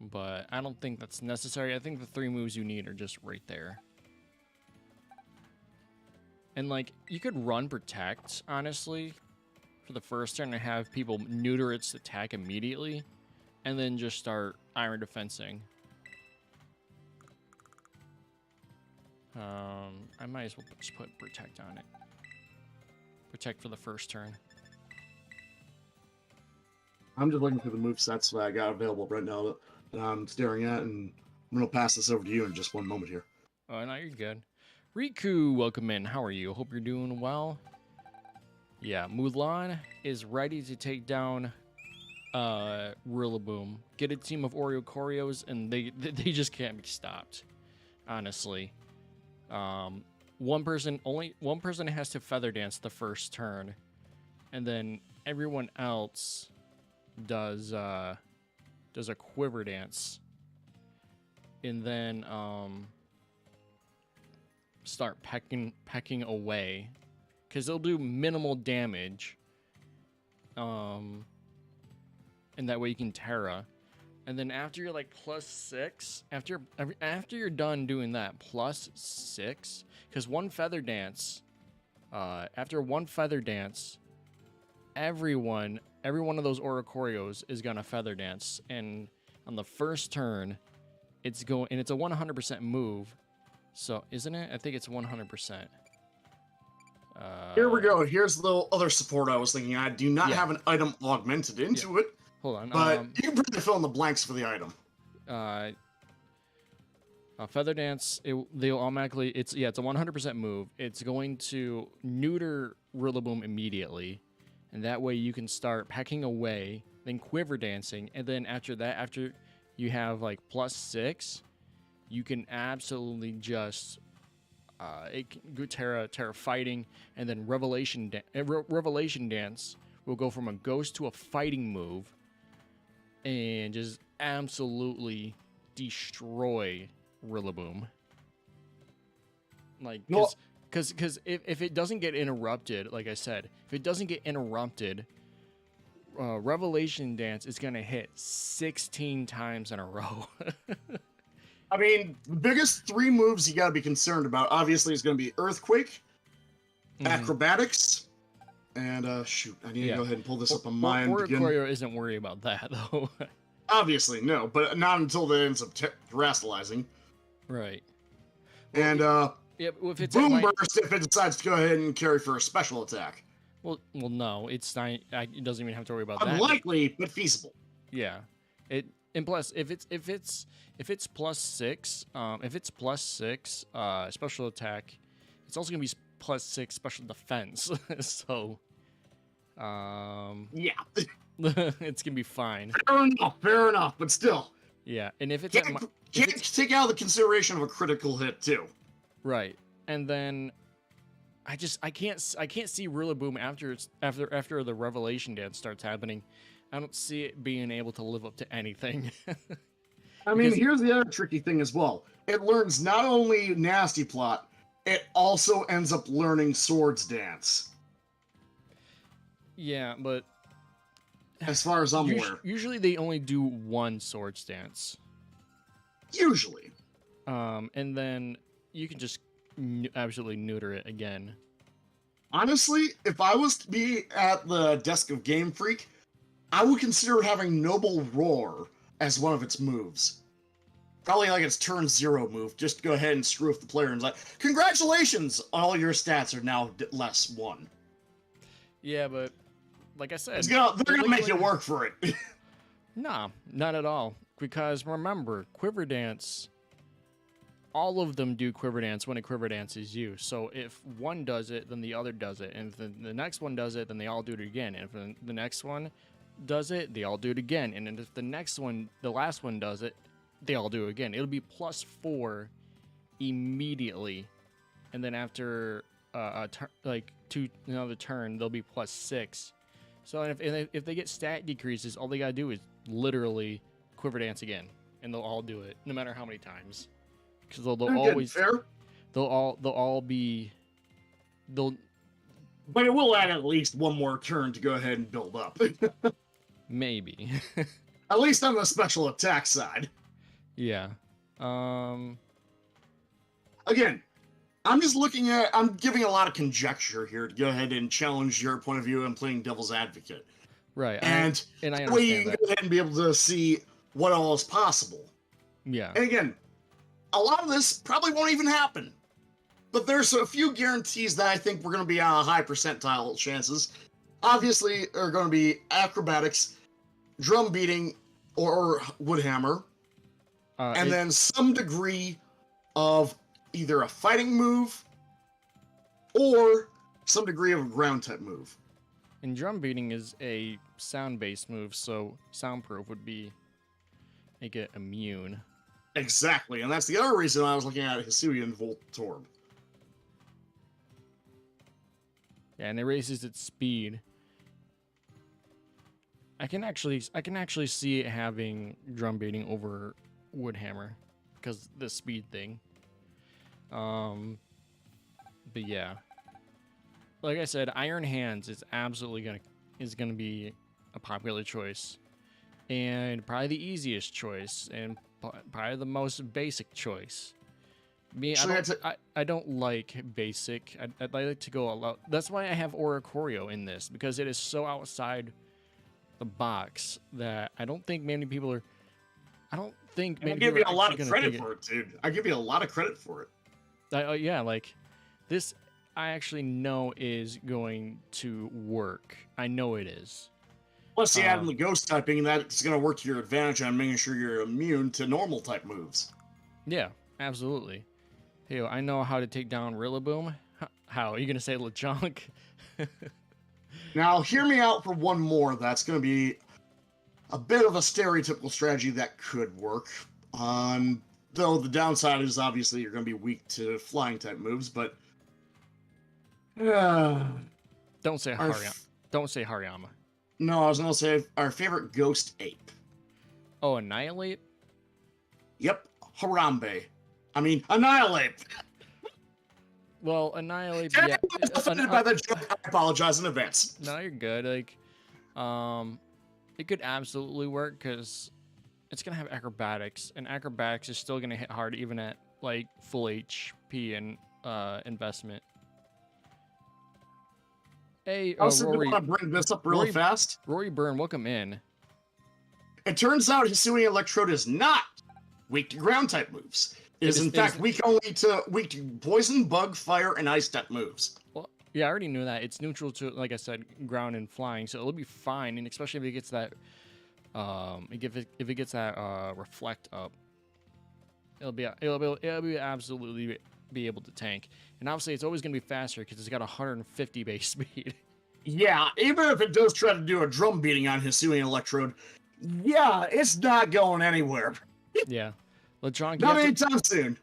But I don't think that's necessary. I think the 3 moves you need are just right there. And like, you could run Protect, honestly, for the first turn and have people neuter its attack immediately, and then just start Iron Defensing. I might as well just put Protect on it. Protect for the first turn. I'm just looking for the movesets that I got available right now that I'm staring at, and I'm going to pass this over to you in just one moment here. Oh, no, you're good. Riku, welcome in. How are you? Hope you're doing well. Yeah, Mulan is ready to take down Rillaboom. Get a team of Oreo Coreos, and they just can't be stopped, honestly. Only one person has to Feather Dance the first turn, and then everyone else does a Quiver Dance, and then start pecking away, because they'll do minimal damage. and that way you can Tera. And then after you're like +6, after you're done doing that, +6, because one feather dance, after one feather dance, every one of those Oricorios is gonna feather dance, and on the first turn, it's a 100% move. So isn't it? I think it's 100%. Here we go. Here's the other support I was thinking. I do not have an item augmented into it. Hold on. But you can pretty fill in the blanks for the item. Feather Dance, they'll automatically, it's a 100% move. It's going to neuter Rillaboom immediately, and that way you can start pecking away, then Quiver Dancing, and then after that, after you have like +6, you can absolutely just go Tera fighting, and then Revelation Dance will go from a ghost to a fighting move, and just absolutely destroy Rillaboom. Like, because if it doesn't get interrupted, like I said, if it doesn't get interrupted, Revelation Dance is gonna hit 16 times in a row. I mean, the biggest 3 moves you gotta be concerned about, obviously, is gonna be Earthquake, Acrobatics, and shoot, I need to go ahead and pull this up on my end again. Oricorio isn't worried about that, though. Obviously, no, but not until it ends up terastallizing. Right. And, if it's Boom Burst if it decides to go ahead and carry for a special attack. Well, no, it's not. It doesn't even have to worry about that. Unlikely, but feasible. Yeah, and plus if it's +6, if it's +6 special attack, it's also gonna be +6 special defense. So, yeah, it's gonna be fine. Fair enough, but still. Yeah, and if it's can't take out the consideration of a critical hit too. Right, and then I can't see Rillaboom after the Revelation Dance starts happening. I don't see it being able to live up to anything. I mean, here's the other tricky thing as well. It learns not only Nasty Plot, it also ends up learning Swords Dance. Yeah, but as far as I'm aware, usually they only do one Swords Dance. Usually. And then you can just absolutely neuter it again. Honestly, if I was to be at the desk of Game Freak, I would consider having Noble Roar as one of its moves. Probably like its turn 0 move. Just go ahead and screw with the player and like, congratulations! All your stats are now less 1. Yeah, but like I said, they're gonna make you work for it. Nah, not at all. Because remember, Quiver Dance, all of them do Quiver Dance when a Quiver Dance is used. So if one does it, then the other does it. And if the next one does it, then they all do it again. And if the next one does it, they all do it again. And then if the last one does it, they all do it again. It'll be +4 immediately. And then after another turn, they'll be +6. So if they get stat decreases, all they gotta do is literally Quiver Dance again, and they'll all do it, no matter how many times. Because they'll all be. But it will add at least one more turn to go ahead and build up. Maybe. At least on the special attack side. Yeah. Again, I'm giving a lot of conjecture here to go ahead and challenge your point of view and playing devil's advocate. Right. And I that way you can go ahead and be able to see what all is possible. Yeah. And again, a lot of this probably won't even happen. But there's a few guarantees that I think we're going to be on a high percentile chances. Obviously, are going to be acrobatics, drum beating, or woodhammer, and then some degree of either a fighting move or some degree of a ground type move. And drum beating is a sound-based move, so soundproof would make it immune. Exactly, and that's the other reason I was looking at Hisuian Voltorb. Yeah, and it raises its speed. I can actually see it having drum beating over woodhammer because the speed thing. But yeah, like I said, Iron Hands is absolutely gonna be a popular choice, and probably the easiest choice, and probably the most basic choice. Me, I don't like basic. I'd like to go a lot. That's why I have Oricorio in this, because it is so outside the box that I don't think many people are. I don't think I many give people you are a lot actually of going to credit take for it, dude. I give you a lot of credit for it. Yeah, like this, I actually know is going to work. I know it is. Plus, you add in the ghost typing, and that's going to work to your advantage on making sure you're immune to normal type moves. Yeah, absolutely. Hey, I know how to take down Rillaboom. How? Are you going to say LeChonk? Now, hear me out for one more. That's going to be a bit of a stereotypical strategy that could work. Though the downside is obviously you're going to be weak to flying type moves, but Don't say Hariyama. Don't say Hariyama. No, I was going to say our favorite ghost ape. Oh, Annihilate? Yep, Harambe. I mean, Annihilate. Well, Annihilate. Yeah, offended by the joke. I apologize in advance. No, you're good. Like, it could absolutely work because it's gonna have acrobatics, and acrobatics is still gonna hit hard even at like full HP and investment. Hey, Also, Rory, want to bring this up real fast. Rory Byrne, welcome in. It turns out Hisui Electrode is not weak to ground type moves. It is in fact weak to poison, bug, fire, and ice type moves. Well, yeah, I already knew that. It's neutral to, like I said, ground and flying, so it'll be fine. And especially if it gets that, if it gets that reflect up, it'll be absolutely be able to tank. And obviously, it's always gonna be faster because it's got 150 base speed. Yeah, even if it does try to do a drum beating on Hisui Electrode, yeah, it's not going anywhere. Yeah. LeChonk, not anytime soon.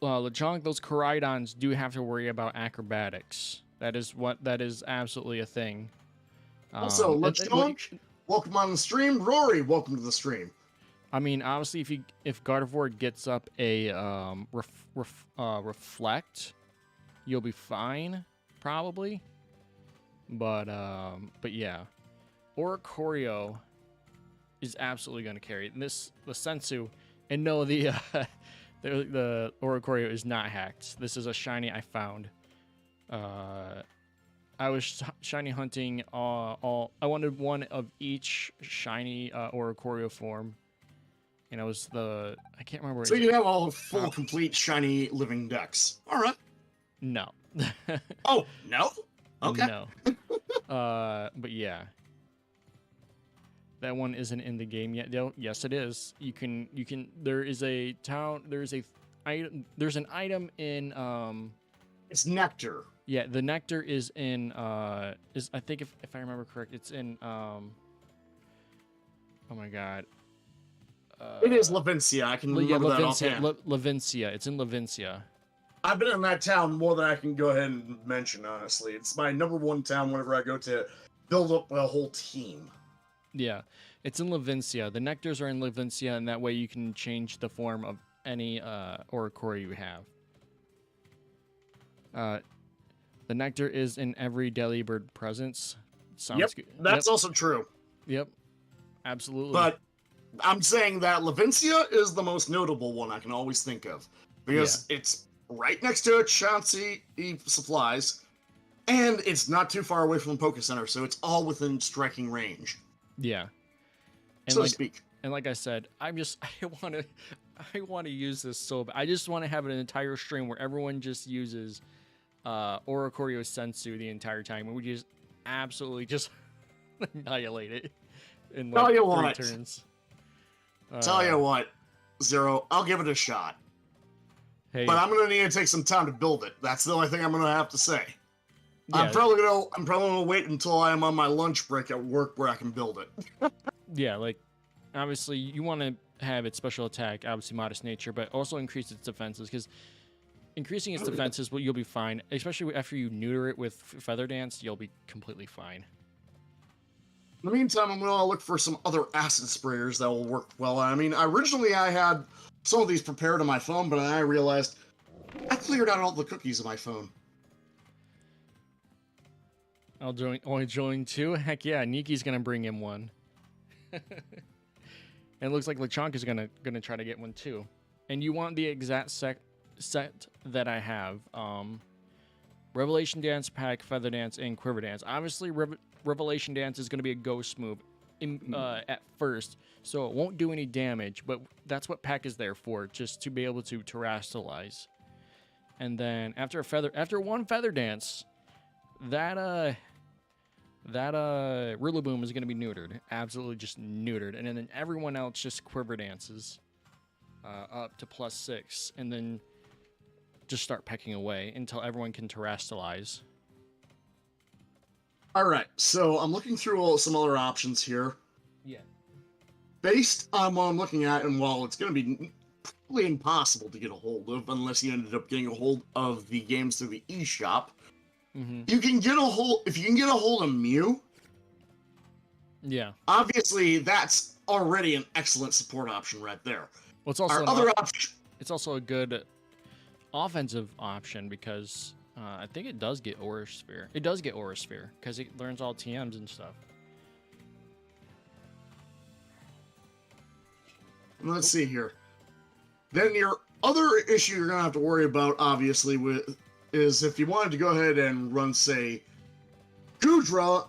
LeChonk, those Koraidons do have to worry about acrobatics. That is absolutely a thing. Also, LeChonk, welcome on the stream. Rory, welcome to the stream. I mean, obviously, if Gardevoir gets up a reflect, you'll be fine, probably. But yeah, Oricorio is absolutely going to carry it. And the Sensu, and no, the Oricorio is not hacked. This is a shiny I found. I was shiny hunting all. I wanted one of each shiny Oricorio form, and it was I can't remember. So you have all full, complete shiny living decks. All right. No. Oh no. Okay. No. But yeah. That one isn't in the game yet. Yes, it is. You can. There is a town. There's an item in. It's nectar. Yeah, the nectar is in. I think if I remember correct, it's in. Oh my god. It is Levincia. I can remember that offhand. Levincia. It's in Levincia. I've been in that town more than I can go ahead and mention. Honestly, it's my #1 town whenever I go to build up a whole team. Yeah, it's in Levincia. The nectars are in Levincia, and that way you can change the form of any Oricorio you have. The nectar is in every Delibird presence. Sounds good. That's also true. Yep, absolutely. But I'm saying that Levincia is the most notable one I can always think of because it's right next to Chauncey Supplies, and it's not too far away from the Poké Center, so it's all within striking range. Yeah, and so to speak. And like I said, I want to use this so bad. I just want to have an entire stream where everyone just uses Oricorio Sensu the entire time, and we just absolutely just annihilate it in like 3 turns. Tell you what, Zero, I'll give it a shot. Hey, but I'm gonna need to take some time to build it. That's the only thing I'm gonna have to say. Yeah. I'm probably gonna wait until I am on my lunch break at work where I can build it. Yeah, like obviously you want to have its special attack, obviously modest nature, but also increase its defenses, because increasing its defenses, well, you'll be fine. Especially after you neuter it with Feather Dance, you'll be completely fine. In the meantime, I'm gonna look for some other acid sprayers that will work well. I mean, originally I had some of these prepared on my phone, but then I realized I cleared out all the cookies on my phone. Only join 2? Heck yeah, Niki's gonna bring him one. And it looks like Lechonk is gonna try to get one too. And you want the exact set that I have. Revelation Dance, Pack, Feather Dance, and Quiver Dance. Obviously, Revelation Dance is going to be a ghost move at first, so it won't do any damage, but that's what Pack is there for, just to be able to terrestrialize. And then after one Feather Dance, that Rillaboom is going to be neutered. Absolutely just neutered. And then everyone else just Quiver Dances up to +6, and then just start pecking away until everyone can terrestrialize. All right, so I'm looking through some other options here. Yeah. Based on what I'm looking at, and while it's going to be probably impossible to get a hold of unless you ended up getting a hold of the games through the eShop, you can get a hold. If you can get a hold of Mew, yeah, obviously that's already an excellent support option right there. Well, it's also our other option. It's also a good offensive option because I think it does get Aura Sphere. It does get Aura Sphere because it learns all TMs and stuff. Let's see here. Then your other issue you're gonna have to worry about, obviously, is if you wanted to go ahead and run, say, Goodra,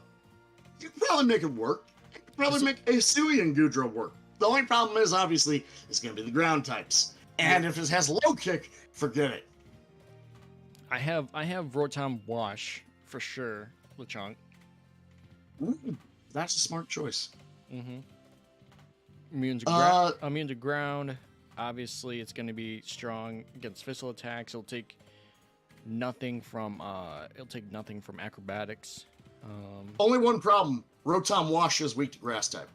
you could probably make it work. You could probably make a Hisuian Goodra work. The only problem is, obviously, it's gonna be the ground types. And if it has low kick, forget it. I have Rotom Wash for sure, Lechonk. Ooh, that's a smart choice. Immune to ground. Obviously, it's going to be strong against physical attacks. It'll take nothing from acrobatics. Only one problem: Rotom Wash is weak to grass type.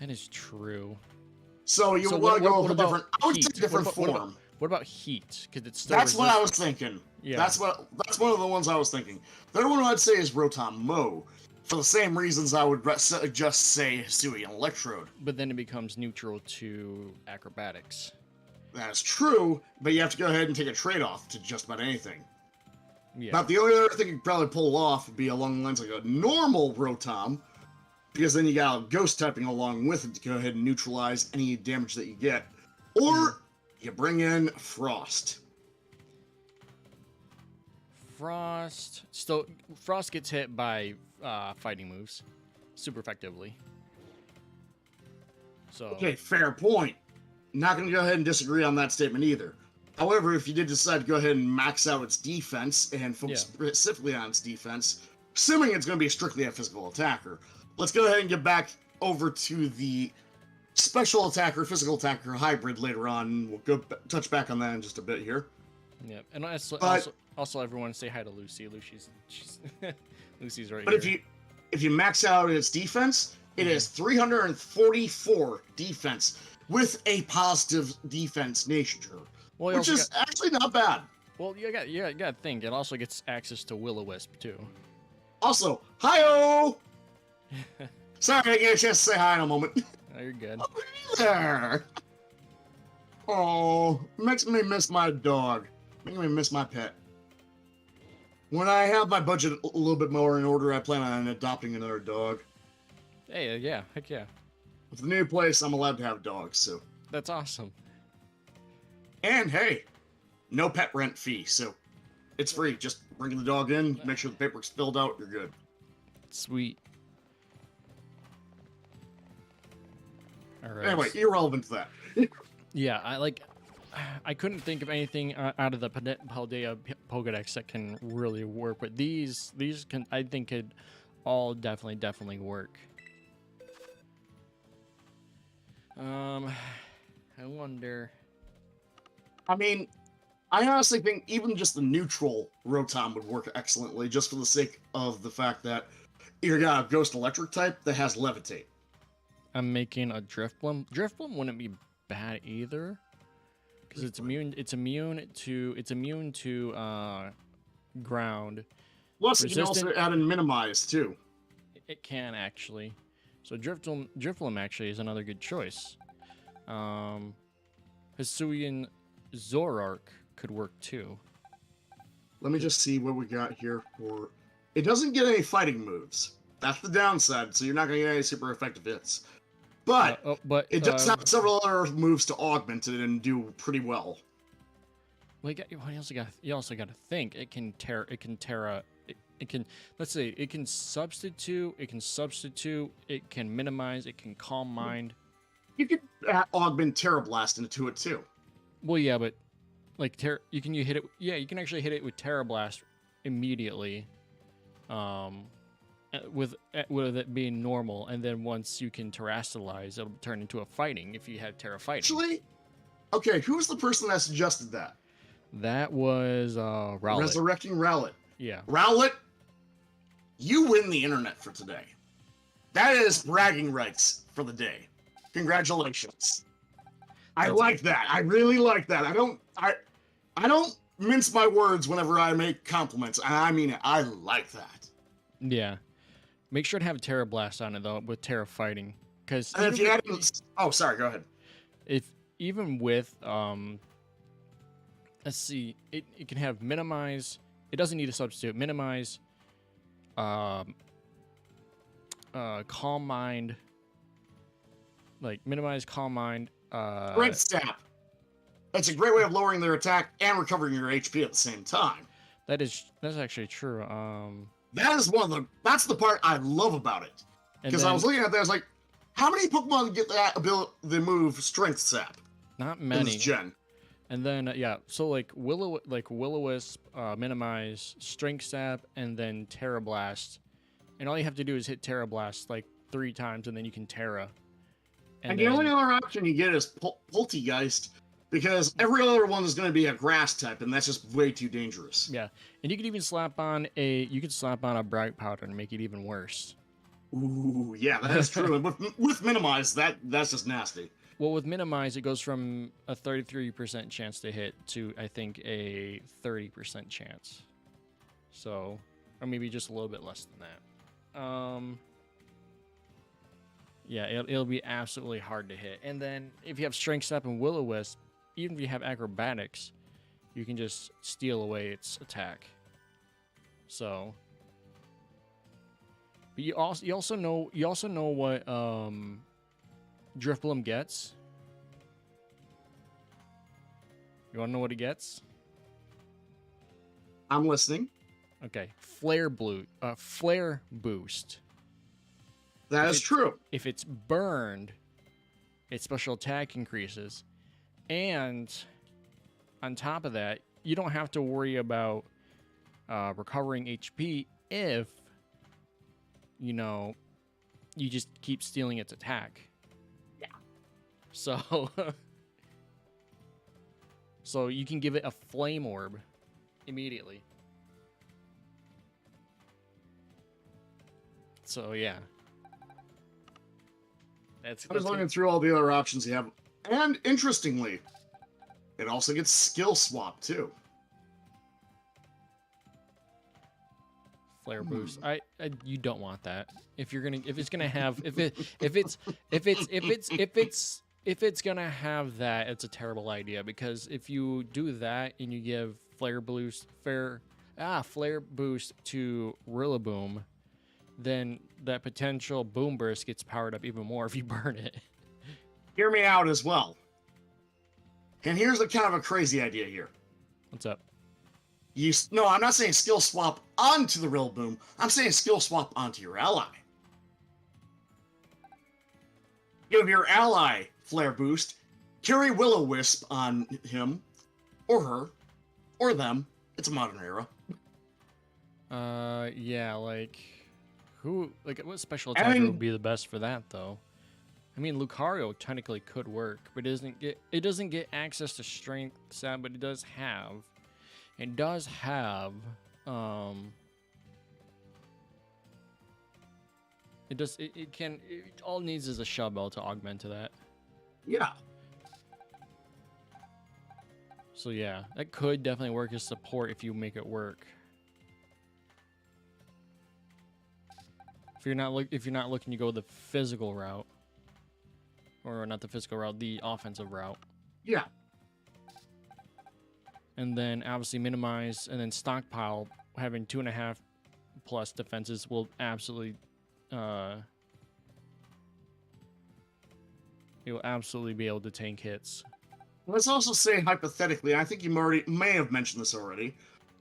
That is true. So you want to go with a different, I would say different form. What about heat? Because it's still. That's what I was thinking. Yeah. That's one of the ones I was thinking. The other one I'd say is Rotom Mo. For the same reasons I would just say Hisuian Electrode. But then it becomes neutral to acrobatics. That's true, but you have to go ahead and take a trade-off to just about anything. Yeah. Now, the only other thing you could probably pull off would be along the lines like a normal Rotom, because then you got Ghost typing along with it to go ahead and neutralize any damage that you get. Or you bring in Frost. Frost gets hit by fighting moves super effectively. So okay, fair point. Not going to go ahead and disagree on that statement either. However, if you did decide to go ahead and max out its defense and focus specifically on its defense, assuming it's going to be strictly a physical attacker, let's go ahead and get back over to the special attacker, physical attacker hybrid later on. We'll go touch back on that in just a bit here. Yep, and also everyone say hi to Lucy. Lucy's right but here. But if you max out its defense, it is 344 defense with a positive defense nature, which is actually not bad. Well, you got to think it also gets access to Will-O-Wisp too. Also, hi-oh! Sorry, I get a chance to say hi in a moment. Oh, you're good. Oh, there. Oh, makes me miss my dog. Making me miss my pet. When I have my budget a little bit more in order, I plan on adopting another dog. Hey, yeah, heck yeah. With the new place, I'm allowed to have dogs, so. That's awesome. And hey, no pet rent fee, so it's free. Just bring the dog in, make sure the paperwork's filled out, you're good. Sweet. All right. Anyway, irrelevant to that. Yeah, I couldn't think of anything out of the Paldea Pokedex that can really work, but these can, I think, could all definitely work. I wonder. I mean, I honestly think even just the neutral Rotom would work excellently, just for the sake of the fact that you got a Ghost Electric type that has Levitate. I'm making a Drifblim. Drifblim wouldn't be bad either, because it's immune to ground. Plus, it can also add in Minimize too. It can actually. So Drifblim actually is another good choice. Hisuian Zoroark could work too. Let me just see what we got here for. It doesn't get any fighting moves. That's the downside. So you're not going to get any super effective hits. but but it does have several other moves to augment it and do pretty well. Well, you also got to think it can tear. It can, let's say, it can substitute. It can minimize. It can calm mind. You could augment Terra Blast into it too. Well, yeah, but like you hit it. Yeah, you can actually hit it with Terra Blast immediately. With it being normal, and then once you can terrestrialize, it'll turn into a fighting if you have Terra fighting. Actually, okay, who's the person that suggested that? That was Rowlet. Resurrecting Rowlet. Yeah. Rowlet, you win the internet for today. That is bragging rights for the day. Congratulations. I like that. I really like that. I don't mince my words whenever I make compliments, and I mean it. I like that. Yeah. Make sure to have Terra Blast on it though with Terra fighting, because if you add, oh, sorry, go ahead. If even with let's see, it can have minimize. It doesn't need a substitute. Minimize, calm mind. Like minimize, calm mind. Strength Sap. That's a great way of lowering their attack and recovering your HP at the same time. That's actually true. That is that's the part I love about it. Because I was looking at that, I was like, how many Pokemon get that ability, the move Strength Sap? Not many. In this gen. And then yeah, so like Will-O-Wisp, minimize, Strength Sap, and then Terra Blast. And all you have to do is hit Terra Blast like 3 times, and then you can Terra. And the only other option you get is Poltegeist, because every other one is going to be a grass type, and that's just way too dangerous. Yeah, and you could even slap on a Bright Powder and make it even worse. Ooh, yeah, that is true. with minimize, that's just nasty. Well, with minimize, it goes from a 33% chance to hit to I think a 30% chance. So, or maybe just a little bit less than that. Yeah, it'll be absolutely hard to hit. And then if you have Strength Step and Will-O-Wisp, even if you have Acrobatics, you can just steal away its attack. So, but you also know what Drifblim gets. You want to know what it gets? I'm listening. Okay, Flare Boost. That is true. If it's burned, its special attack increases. And on top of that, you don't have to worry about recovering HP if, you just keep stealing its attack. Yeah. So, so you can give it a Flame Orb immediately. So, yeah. I was looking through all the other options you have, and interestingly, it also gets Skill Swap too. Flare Boost. You don't want that. If it's gonna have that, it's a terrible idea, because if you do that and you give Flare Boost to Rillaboom, then that potential Boom Burst gets powered up even more if you burn it. Hear me out as well. And here's a kind of a crazy idea here. What's up? No, I'm not saying skill swap onto the Rillaboom. I'm saying skill swap onto your ally. Give your ally Flare Boost, carry Will-O-Wisp on him, or her, or them. It's a modern era. Yeah, what special attacker would be the best for that, though? I mean, Lucario technically could work, but it doesn't get access to Strength Sap, but it does have all it needs is a Shovel to augment to that. Yeah. So yeah, that could definitely work as support if you make it work. If you're not looking to go the physical route, or not the physical route, the offensive route. Yeah. And then obviously minimize, and then stockpile. Having 2.5+ defenses will absolutely You'll absolutely be able to tank hits. Let's also say hypothetically, I think you may have mentioned this already.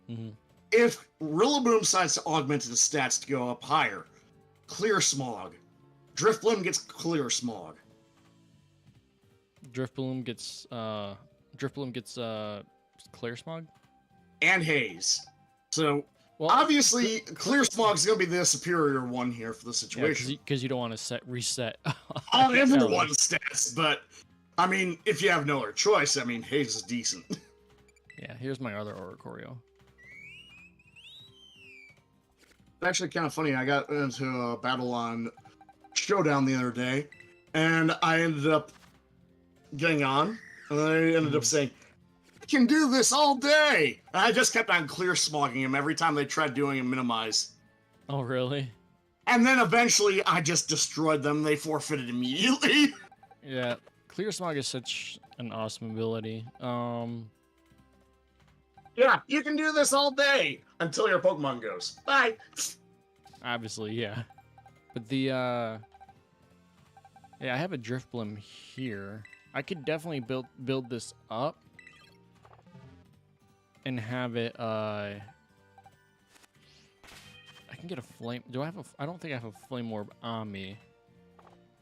Mm-hmm. If Rillaboom decides to augment its stats to go up higher, Clear Smog. Drifblim gets Clear Smog. Drifblim gets Clear Smog and Haze. So well, obviously, Clear Smog is going to be the superior one here for the situation. Because you don't want to reset on everyone's stats, but I mean, if you have no other choice, I mean, Haze is decent. Yeah, here's my other Oricorio. Actually, kind of funny. I got into a battle on Showdown the other day, and I ended up getting on, and I ended up saying, I can do this all day! And I just kept on clear smogging him every time they tried doing a minimize. Oh, really? And then eventually I just destroyed them. They forfeited immediately. Yeah, Clear Smog is such an awesome ability. Yeah, you can do this all day until your Pokemon goes. Bye. Obviously, yeah. But the, yeah, I have a Drifblim here. I could definitely build this up and have it, I can get a flame. Do I have I don't think I have a flame orb on me.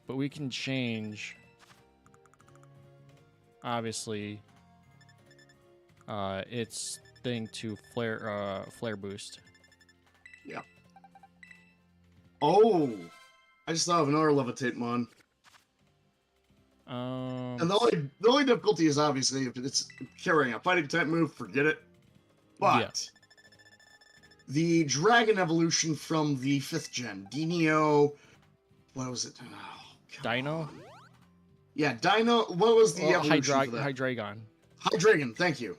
But we can change, obviously, its thing to flare boost. Yeah. Oh, I just thought of another levitate mon. And the only difficulty is obviously if it's carrying a fighting type move, forget it. But yeah. The dragon evolution from the 5th gen, Dinio, what was it? Oh, Dino? On. Yeah, Dino. What was the evolution for that? Hydreigon. Hydreigon, thank you.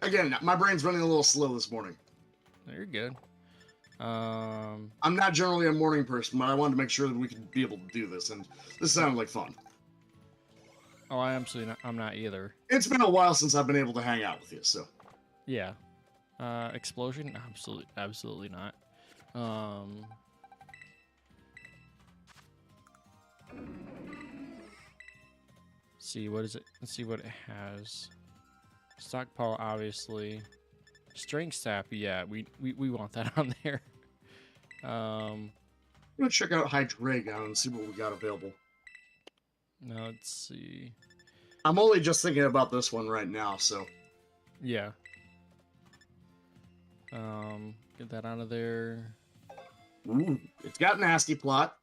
Again, my brain's running a little slow this morning. You're good. I'm not generally a morning person, but I wanted to make sure that we could be able to do this, and this sounded like fun. Oh, I'm not either. It's been a while since I've been able to hang out with you, so. Yeah. Explosion? Absolutely not. See, what is it? Let's see what it has. Stockpile, obviously. Strength sap, yeah, we want that on there. I'm gonna check out Hydreigon and see what we got available. Now, let's see. I'm only just thinking about this one right now, so. Yeah. Get that out of there. Ooh, it's got Nasty Plot.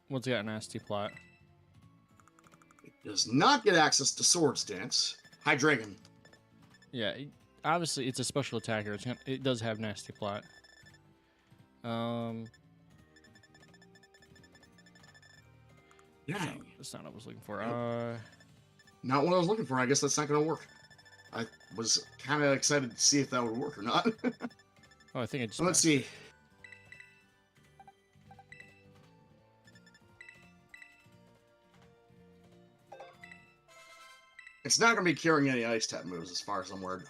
What's got Nasty Plot? It does not get access to Swords Dance. Hydreigon. Yeah, obviously it's a special attacker. It does have Nasty Plot. Dang. That's not what I was looking for. Not what I was looking for. I guess that's not going to work. I was kind of excited to see if that would work or not. Oh, I think it just... Let's see. It's not going to be carrying any ice type moves as far as I'm aware.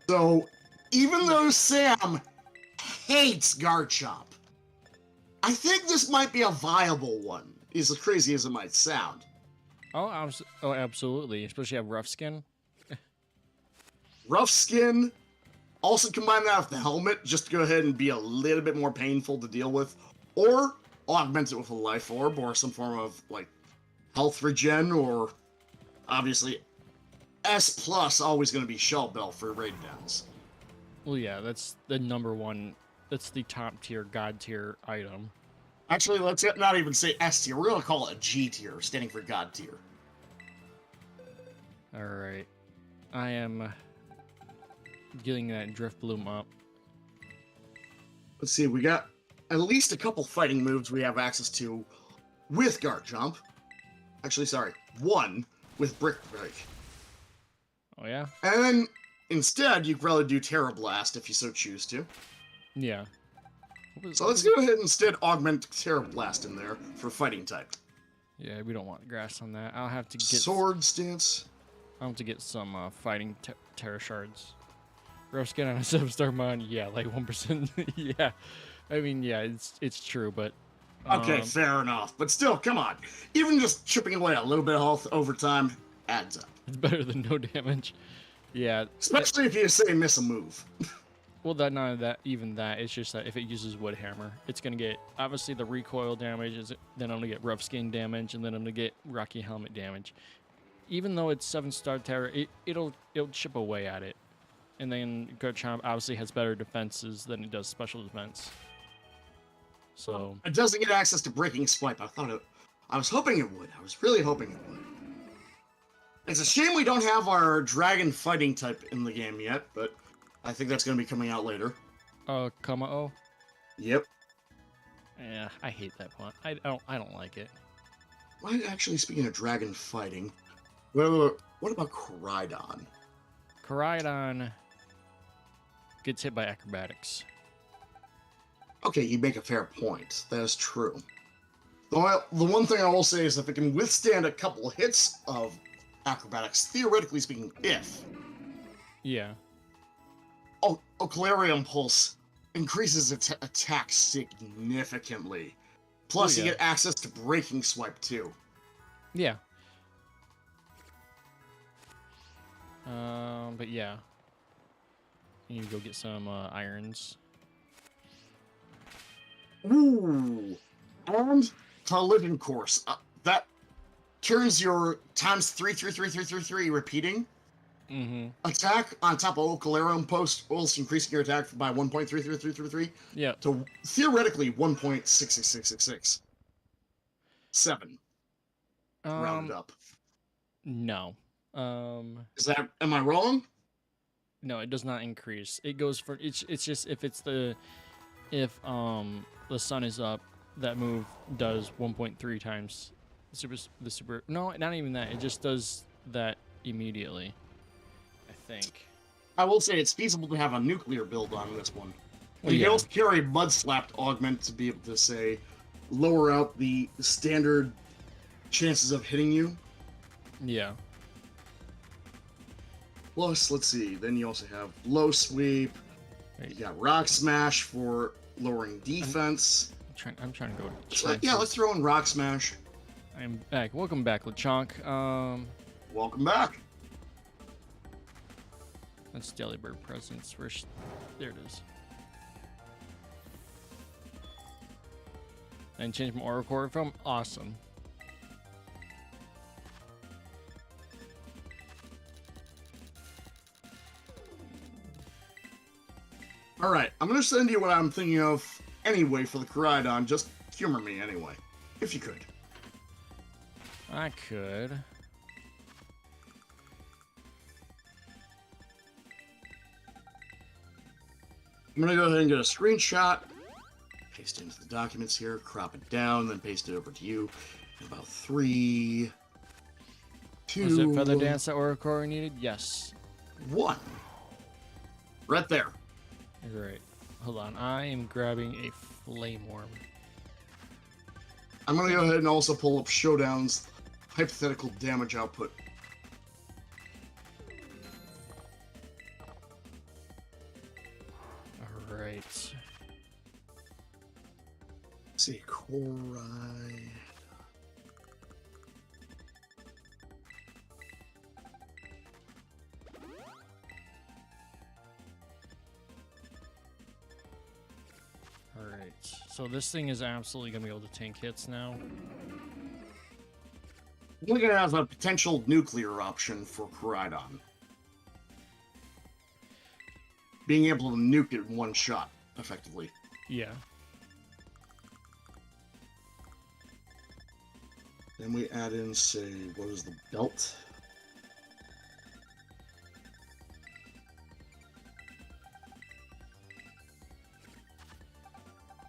So, even though Sam hates Garchomp, I think this might be a viable one, as crazy as it might sound. Oh, absolutely. Especially have Rough Skin. Rough Skin. Also combine that with the helmet, just to go ahead and be a little bit more painful to deal with. Or augment it with a Life Orb, or some form of, like, health regen, or obviously S+ always going to be Shell Bell for raid downs. Well, yeah, that's the #1. That's the top tier, god tier item. Actually, let's not even say S tier. We're going to call it a G tier, standing for god tier. Alright. I am getting that Drifblim up. Let's see, we got at least a couple fighting moves we have access to with Garchomp. Actually, sorry, one with Brick Break. Oh, yeah? And then, instead, you could probably do Terra Blast if you so choose to. Yeah. So let's go ahead and instead augment Terra Blast in there for fighting type. Yeah, we don't want grass on that. I'll have to get... Swords Dance. I'll have to get some fighting Terra Shards. Rough Skin on a 7-star mon, yeah, like 1%. Yeah. I mean, yeah, it's true, but Okay, fair enough. But still, come on. Even just chipping away a little bit of health over time adds up. It's better than no damage. Yeah. Especially if you say miss a move. Well, that not that even that. It's just that if it uses wood hammer, it's gonna get obviously the recoil damage. Then I'm gonna get rough skin damage, and then I'm gonna get rocky helmet damage. Even though it's 7-star Terra, it'll chip away at it. And then Garchomp obviously has better defenses than it does special defense. So it doesn't get access to Breaking Swipe. I was hoping it would. I was really hoping it would. It's a shame we don't have our dragon fighting type in the game yet, but I think that's going to be coming out later. Kamao? Yep. Yeah, I hate that one. I don't like it. Well, actually, speaking of dragon fighting, what about Koraidon? Koraidon gets hit by acrobatics. Okay, you make a fair point. That is true. The one thing I will say is if it can withstand a couple hits of acrobatics, theoretically speaking, Yeah. Ocalarium Pulse increases its attack significantly. Plus, you get access to Breaking Swipe, too. Yeah. But yeah. You go get some irons. Ooh. And Collision Course. That turns your times 3 repeating attack on top of Ocalarium Post, whilst increasing your attack by 1.33333 to theoretically 1.66666. 7. Rounded up. No. Am I wrong? No, it does not increase. It goes for it's just if the sun is up, that move does 1.3 times the super. No, not even that. It just does that immediately, I think. I will say it's feasible to have a nuclear build on this one. Well, you can also carry Mud Slapped Augment to be able to, say, lower out the standard chances of hitting you. Yeah. Plus, let's see, then you also have Low Sweep. You got Rock Smash for lowering defense. I'm trying to go to yeah, let's throw in Rock Smash. I'm back. Welcome back, Lechonk. Welcome back. That's Delibird presence. There it is. And change my aura core from awesome. Alright, I'm going to send you what I'm thinking of anyway for the Koraidon. Just humor me anyway, if you could. I could. I'm going to go ahead and get a screenshot, paste it into the documents here, crop it down, then paste it over to you in about 3, 2... Was it Feather Dance that aura core needed? Yes. 1. Right there. Great. Hold on. I am grabbing a Flame Worm. I'm going to go ahead and also pull up Showdown's hypothetical damage output. Alright. Let's see, Korai. Alright. So this thing is absolutely going to be able to tank hits now. We're going to have a potential nuclear option for Koraidon. Being able to nuke it in one shot, effectively. Yeah. Then we add in, say, what is the belt?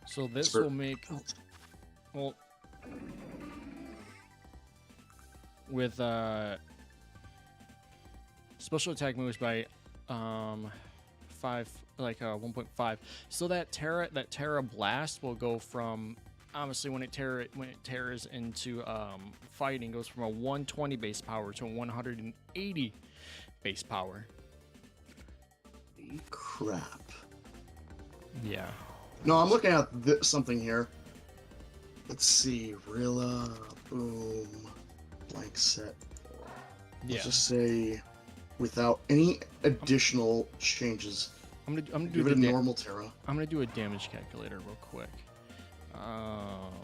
So this will make... Well... With, special attack moves by, 1.5. So that Tera Blast will go from... Obviously, when it tears into fighting, goes from a 120 base power to a 180 base power. Crap. Yeah. No, I'm looking at something here. Let's see, Rillaboom blank set. Yeah. Let's just say without any additional changes. I'm gonna do Give it a normal Tera. I'm gonna do a damage calculator real quick.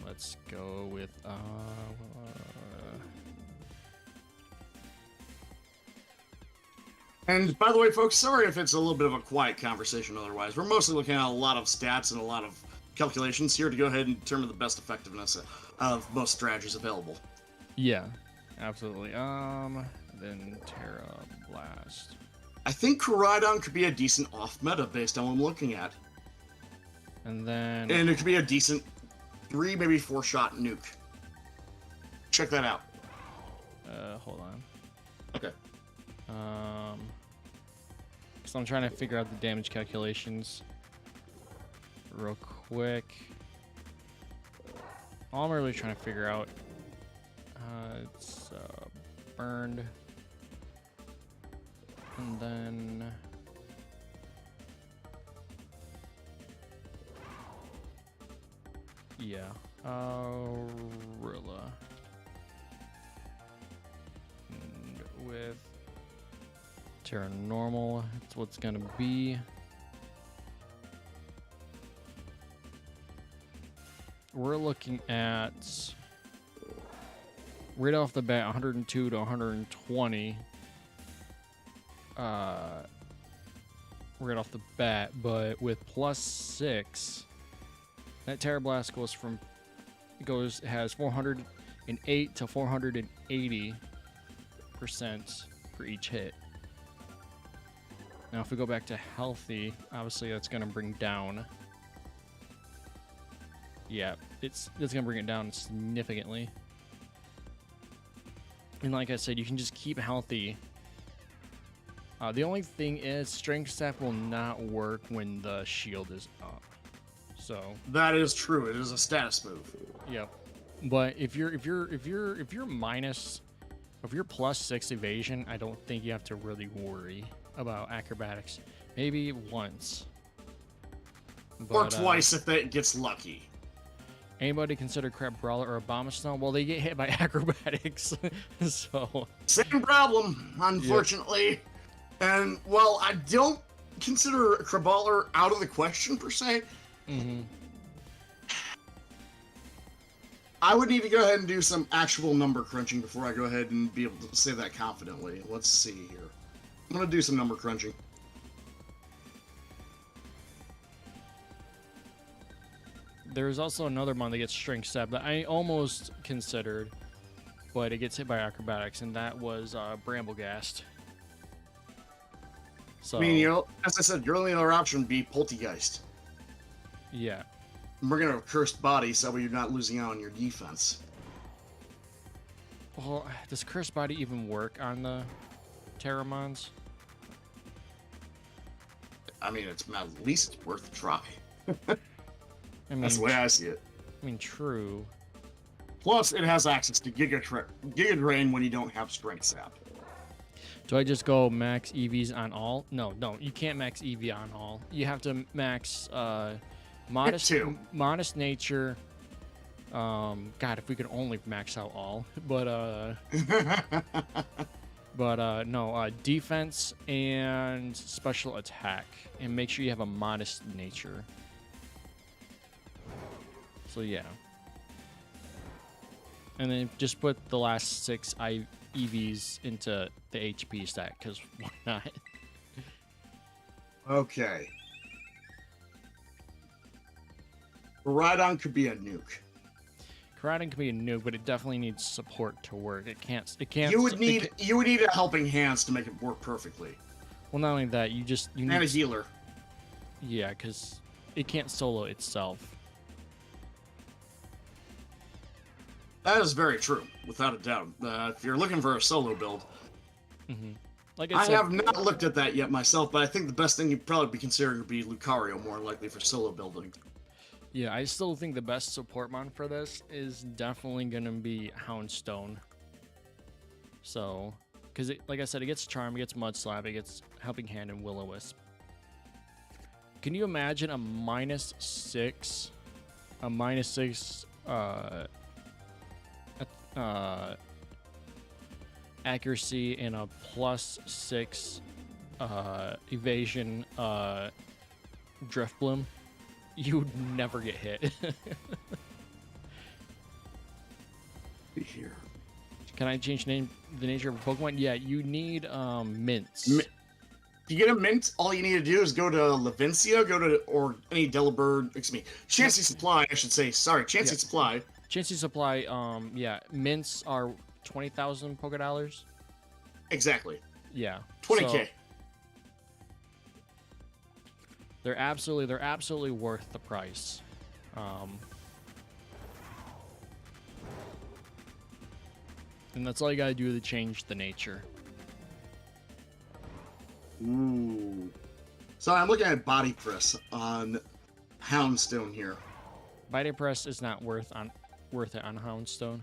Let's go with And by the way, folks, sorry if it's a little bit of a quiet conversation otherwise. We're mostly looking at a lot of stats and a lot of calculations here to go ahead and determine the best effectiveness of most strategies available. yeah, absolutely. Then Terra Blast. I think Koraidon could be a decent off-meta based on what I'm looking at. And then And it could be a decent 3, maybe 4-shot nuke. Check that out. hold on. Okay. So I'm trying to figure out the damage calculations real quick. All I'm really trying to figure out, it's burned, and then yeah, Rilla, and with Terra normal, that's what's gonna be. We're looking at right off the bat 102 to 120 right off the bat, but with +6 that Terra Blast has 408 to 480% for each hit. Now if we go back to healthy, obviously that's going to bring down. Yeah, it's gonna bring it down significantly. And like I said, you can just keep healthy. The only thing is, Strength Sap will not work when the shield is up. So that is true. It is a status move. yep. But if you're +6 evasion, I don't think you have to really worry about acrobatics. Maybe once. But, Or twice if it gets lucky. Anybody consider Crab Brawler or Abomasnow? Well, they get hit by acrobatics, so... Same problem, unfortunately. Yep. And, well, I don't consider Crabballer out of the question, per se. Mm-hmm. I would need to go ahead and do some actual number crunching before I go ahead and be able to say that confidently. Let's see here. I'm going to do some number crunching. There's also another one that gets Strength Sap that I almost considered, but it gets hit by acrobatics, and that was Bramblegast. So, I mean, you know, as I said, your only other option would be Poltergeist. yeah. And we're going to have Cursed Body, so you're not losing out on your defense. Well, does Cursed Body even work on the Terramons? I mean, it's at least it's worth a try. I mean, that's the way I see it. I mean, true. Plus, it has access to Giga Drain when you don't have Strength Sap. Do I just go max EVs on all? No, you can't max EV on all. You have to max modest nature. God, if we could only max out all, but no, defense and special attack, and make sure you have a modest nature. So yeah, and then just put the last 6 EVs into the HP stack, because why not? Okay. Koraidon could be a nuke. Koraidon can be a nuke, but it definitely needs support to work. It can't. You would need a helping hands to make it work perfectly. Well, not only that, you need a healer. Yeah, because it can't solo itself. That is very true, without a doubt. If you're looking for a solo build, like I have not looked at that yet myself, but I think the best thing you'd probably be considering would be Lucario, more likely for solo building. Yeah, I still think the best support mon for this is definitely going to be Houndstone. So, because like I said, it gets Charm, it gets Mud Slap, it gets Helping Hand, and Will-O-Wisp. Can you imagine a -6 uh, uh, accuracy and a +6 evasion drift bloom, you would never get hit. Here. Can I change the nature of a Pokemon? Yeah, you need mints. You get a mint, all you need to do is go to Levincia, or any Delibird, excuse me, Chansey Supply, I should say. Sorry, Chansey Supply. Chansey Supply, yeah, mints are 20,000 Pokedollars. Exactly. Yeah. 20K. So they're absolutely worth the price. And that's all you gotta do to change the nature. Ooh. So I'm looking at body press on Houndstone here. Body press is not worth it on Houndstone.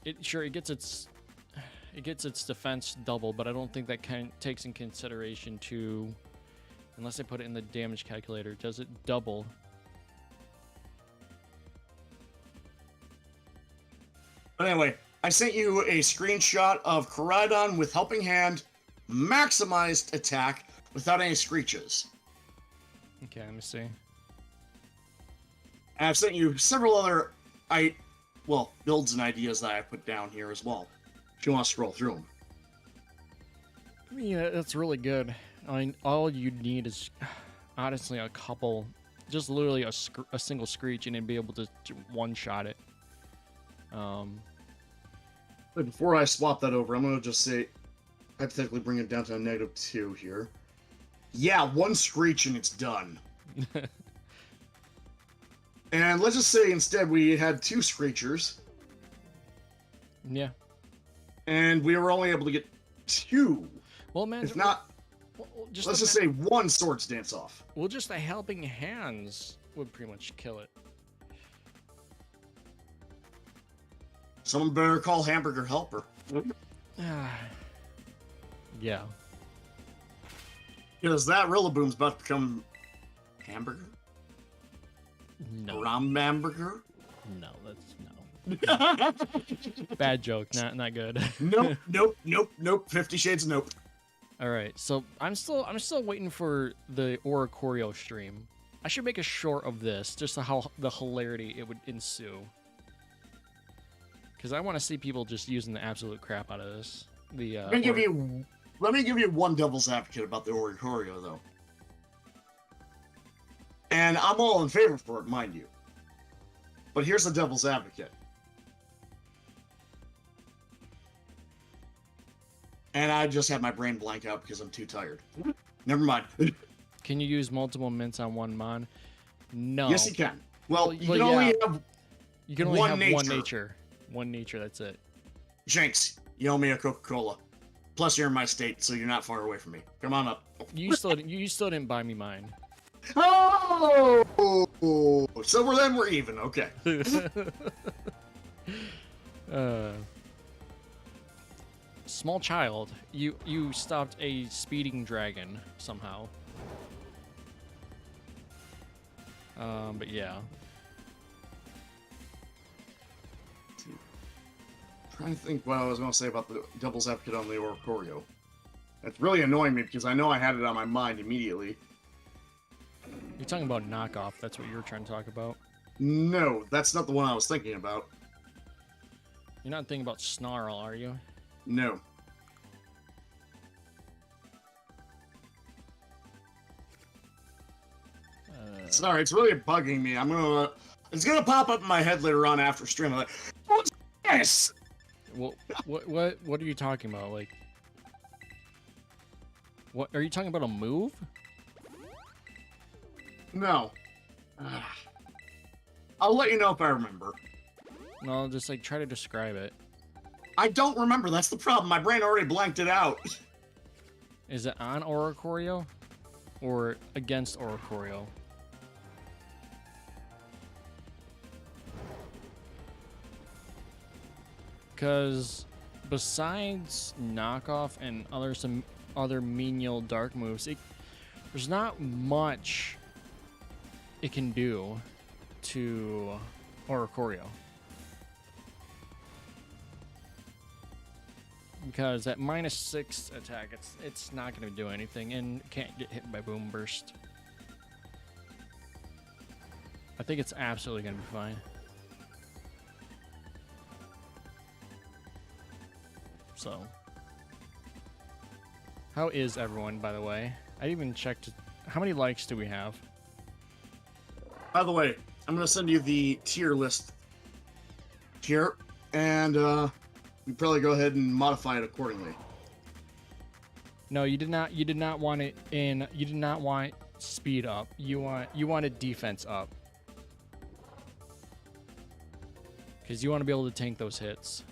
It gets its defense double, but I don't think that takes in consideration to, unless I put it in the damage calculator, does it double? But anyway, I sent you a screenshot of Koraidon with Helping Hand, maximized attack without any screeches. Okay, let me see. And I've sent you several other builds and ideas that I put down here as well, if you want to scroll through them. Yeah, that's really good. I mean, all you need is honestly a couple, just literally a single screech, and it'd be able to one-shot it. But before I swap that over, I'm going to just say, hypothetically bring it down to a -2 here. Yeah, one screech and it's done. And let's just say instead we had 2 screechers. Yeah. And we were only able to get 2. Well, man, if not, let's just say 1 Swords Dance off. Well, just the Helping Hands would pretty much kill it. Someone better call Hamburger Helper. Yeah. Because that Rillaboom's about to become Hamburger? No. Hamburger? No, that's no. Bad joke. Not good. Nope. 50 Shades of nope. All right. So I'm still waiting for the Oricorio stream. I should make a short of this, just how the hilarity it would ensue. Because I want to see people just using the absolute crap out of this. Let me give you one devil's advocate about the Oricorio, though. And I'm all in favor for it, mind you. But here's the devil's advocate. And I just had my brain blank out because I'm too tired. Never mind. Can you use multiple mints on one mon? No. Yes, you can. Well, you can yeah. only have You can only one have nature. one nature. One nature, that's it. Shanks, you owe me a Coca-Cola. Plus, you're in my state, so you're not far away from me. Come on up. You still didn't buy me mine. Oh! So we're even. Okay. Small child, you stopped a speeding dragon somehow. But yeah. Trying to think what I was going to say about the devil's advocate on the Oricorio. It's really annoying me because I know I had it on my mind immediately. You're talking about knockoff. That's what you were trying to talk about. No, that's not the one I was thinking about. You're not thinking about Snarl, are you? No. Sorry, it's really bugging me. It's gonna pop up in my head later on after stream. I'm like, what's this? Well, what are you talking about? Like, what are you talking about? A move? No. I'll let you know if I remember. No, just like try to describe it. I don't remember. That's the problem. My brain already blanked it out. Is it on Oricorio or against Oricorio? Because besides knockoff and some other menial dark moves, there's not much it can do. to Oricorio. Because at -6 attack, it's not going to do anything and can't get hit by Boom Burst. I think it's absolutely going to be fine. So, how is everyone, by the way? I even checked. How many likes do we have? By the way, I'm going to send you the tier list here, and you probably go ahead and modify it accordingly. No, you did not. You did not want it in. You did not want speed up. You wanted defense up, because you want to be able to tank those hits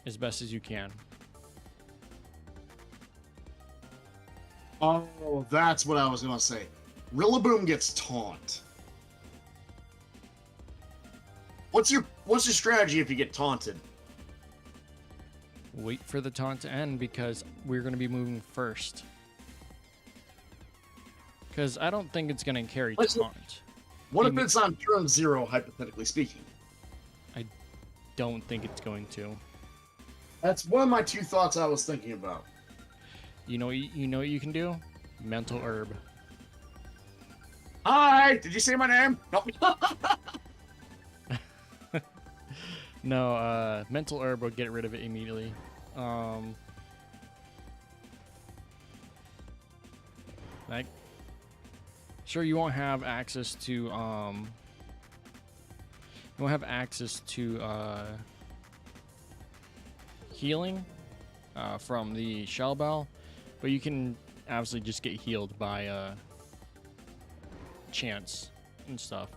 as best as you can. Oh, that's what I was going to say. Rillaboom gets taunt. What's your strategy if you get taunted? Wait for the taunt to end because we're going to be moving first. Because I don't think it's going to carry taunt. What if it's on turn 0, hypothetically speaking? I don't think it's going to. That's one of my two thoughts I was thinking about. You know what you can do? Mental Herb. Hi! Did you say my name? No. No, Mental Herb will get rid of it immediately. Like, sure, you won't have access to healing from the Shell Bell, but you can obviously just get healed by chance and stuff.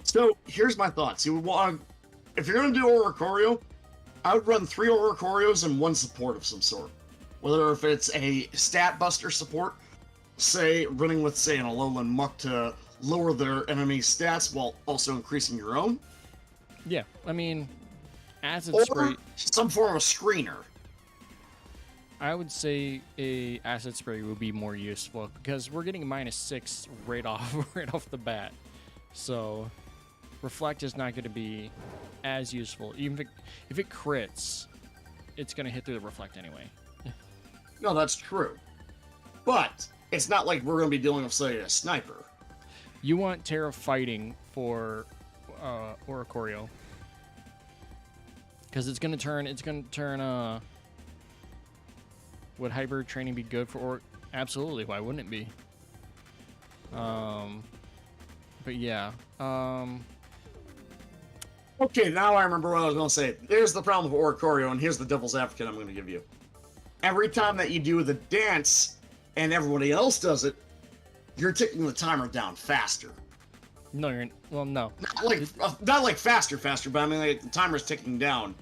So here's my thoughts. You would want, if you're going to do Oricorio, I would run 3 Oricorios and 1 support of some sort. Whether if it's a stat buster support, say running with say an Alolan Muck to lower their enemy's stats while also increasing your own. Yeah, I mean, acid or spray. Some form of screener. I would say a acid spray would be more useful because we're getting -6 right off the bat. So reflect is not going to be as useful. Even if it crits, it's going to hit through the reflect anyway. No, that's true. But it's not like we're going to be dealing with, say, a sniper. You want Tera fighting for Oricorio. Because it's going to turn, would hyper training be good for Absolutely, why wouldn't it be? But yeah. Okay, now I remember what I was going to say. Here's the problem with Oricorio, and here's the devil's advocate I'm going to give you. Every time that you do the dance, and everybody else does it, you're ticking the timer down faster. No, you're... Well, no. Not like faster, but I mean like the timer's ticking down,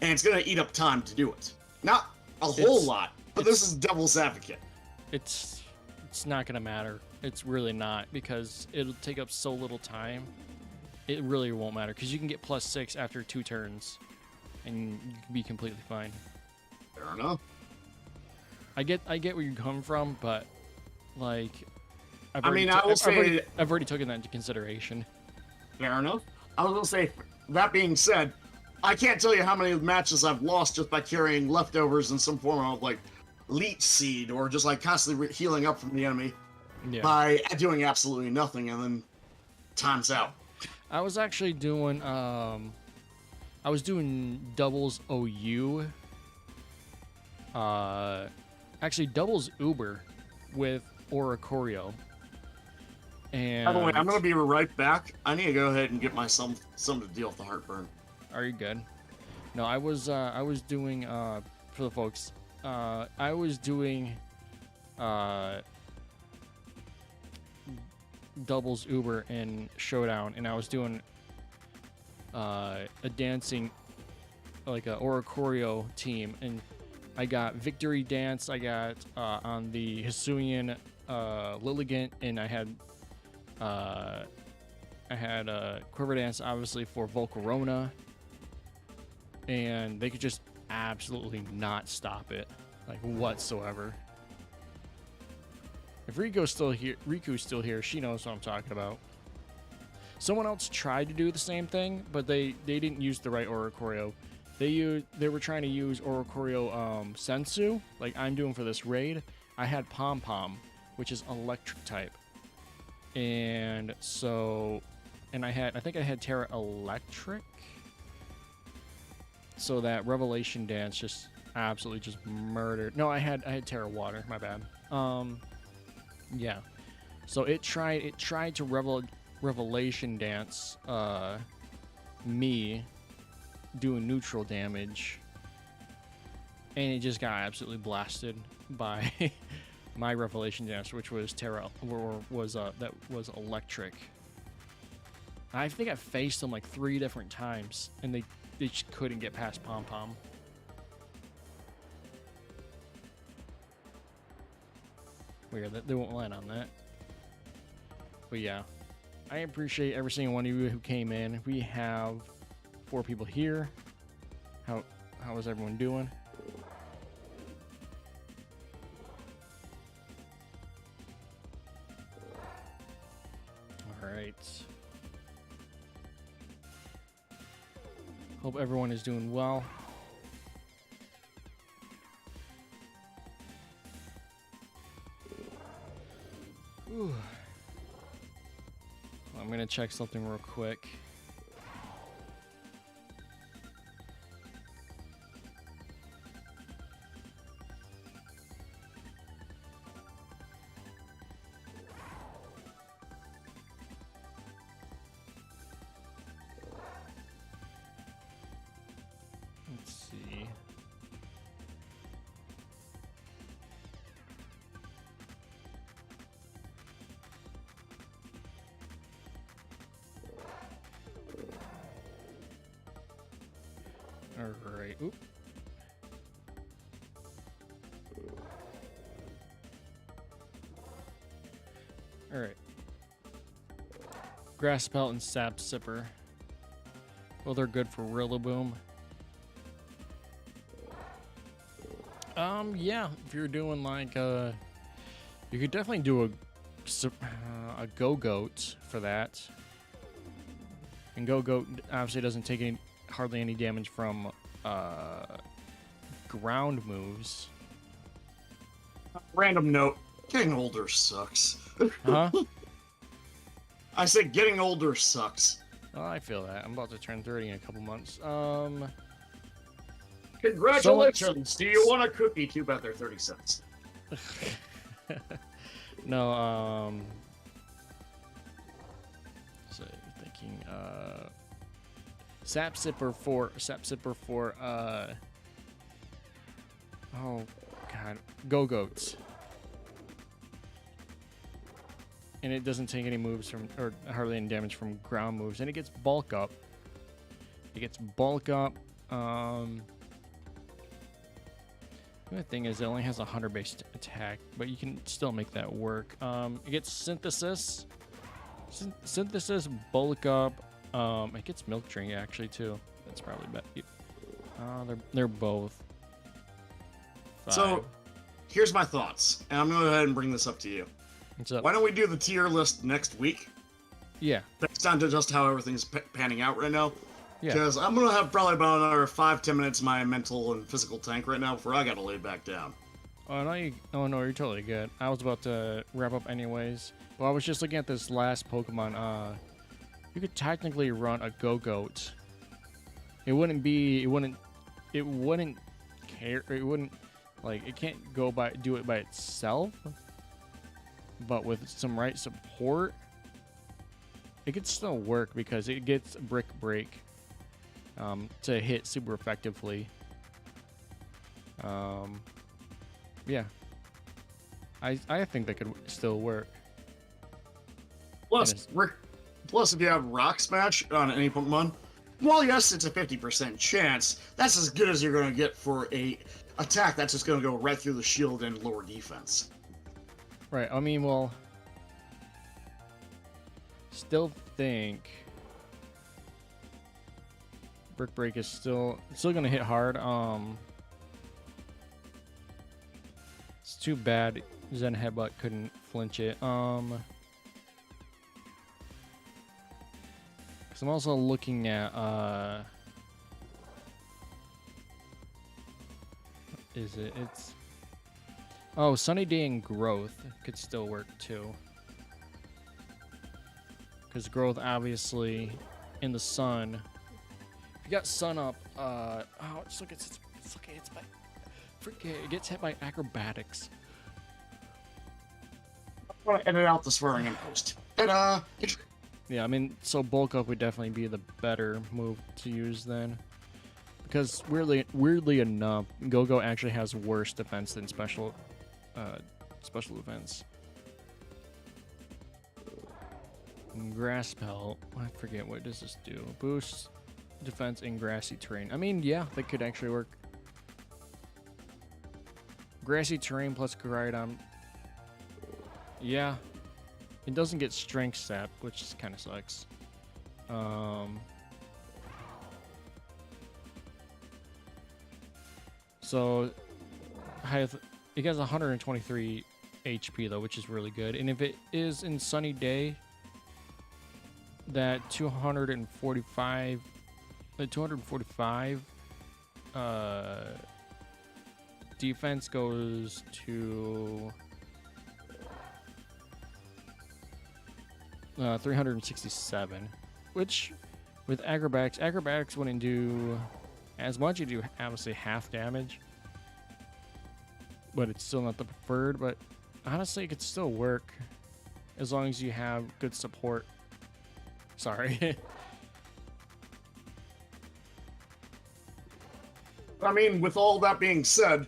and it's going to eat up time to do it. Not a whole lot, but this is devil's advocate. It's not going to matter. It's really not, because it'll take up so little time. It really won't matter, because you can get +6 after 2 turns, and you can be completely fine. Fair enough. I get where you come from, but like, I've already taken that into consideration. Fair enough. I was gonna say, that being said, I can't tell you how many matches I've lost just by carrying leftovers in some form of like leech seed or just like constantly healing up from the enemy by doing absolutely nothing, and then time's out. I was actually doing doubles OU. Actually doubles Uber with Oricorio. And by the way, I'm gonna be right back. I need to go ahead and get my something to deal with the heartburn. Are you good? No, I was doing for the folks. I was doing doubles Uber in Showdown, and I was doing a dancing like a Oricorio team, and I got Victory Dance. I got on the Hisuian Lilligant, and I had Quiver Dance obviously for Volcarona, and they could just absolutely not stop it, like whatsoever. If Riku's still here, she knows what I'm talking about. Someone else tried to do the same thing, but they didn't use the right Oricorio. They were trying to use Oricorio Sensu, like I'm doing for this raid. I had Pom Pom, which is electric type, and I think I had Tera electric, so that Revelation Dance just absolutely just murdered. No, I had Tera water. My bad. Yeah. So it tried to Revelation Dance me doing neutral damage, and it just got absolutely blasted by my Revelation Dance, which was Tera, or that was electric. I think I faced them like 3 different times, and they just couldn't get past Pom Pom. Weird that they won't land on that. But yeah, I appreciate every single one of you who came in. We have 4 people here. How is everyone doing? All right. Hope everyone is doing well. Ooh. I'm gonna check something real quick. Let's see. All right. Oop. All right. Grass Pelt and Sap Sipper. Well, they're good for Rillaboom. Yeah. If you're doing like you could definitely do a Go-Goat for that. And Go-Goat obviously doesn't take hardly any damage from ground moves. Random note: getting older sucks. Huh? I said getting older sucks. Well, I feel that. I'm about to turn 30 in a couple months. Congratulations! Do you want a cookie? Too bad they're 30 cents. No, so thinking, Sap Sipper for, oh, God, Go-Goats. And it doesn't take any moves from, or hardly any damage from ground moves, and it gets bulk up. The thing is, it only has a 100-based attack, but you can still make that work. It gets Synthesis. Synthesis, bulk up. It gets Milk Drink, actually, too. That's probably better. They're both 5. So, here's my thoughts, and I'm going to go ahead and bring this up to you. What's up? Why don't we do the tier list next week? Yeah. Based on just how everything's panning out right now. Yeah. Because I'm going to have probably about another 5-10 minutes in my mental and physical tank right now before I got to lay back down. Oh no, you're totally good. I was about to wrap up anyways. Well, I was just looking at this last Pokemon. You could technically run a Go-Goat. It wouldn't care. It wouldn't, like, it can't do it by itself. But with some right support, it could still work because it gets Brick Break to hit super effectively. Yeah, I think that could still work. Plus, if you have Rock Smash on any Pokemon, well, yes, it's a 50% chance. That's as good as you're going to get for a attack that's just going to go right through the shield and lower defense. Right. I mean, well, still think Brick Break is still gonna hit hard. too bad Zen Headbutt couldn't flinch it. Because I'm also looking at, it's... Oh, Sunny Day and Growth could still work too. Because Growth, obviously, in the sun. If you got Sun up, oh, just look, it's by... Forget, it gets hit by Acrobatics. I want to edit out the swearing in post. Yeah, I mean, so Bulk Up would definitely be the better move to use then. Because weirdly enough, Go-Go actually has worse defense than special defense. Grass Pelt, I forget, what does this do? Boost defense in grassy terrain. I mean, yeah, that could actually work. Grassy terrain plus Koraidon. Yeah. It doesn't get strength sap, which kind of sucks. So, it has 123 HP though, which is really good. And if it is in Sunny Day, that 245 defense goes to 367, which with acrobatics wouldn't do as much. You do obviously half damage, but it's still not the preferred. But honestly, it could still work as long as you have good support. Sorry. I mean, with all that being said,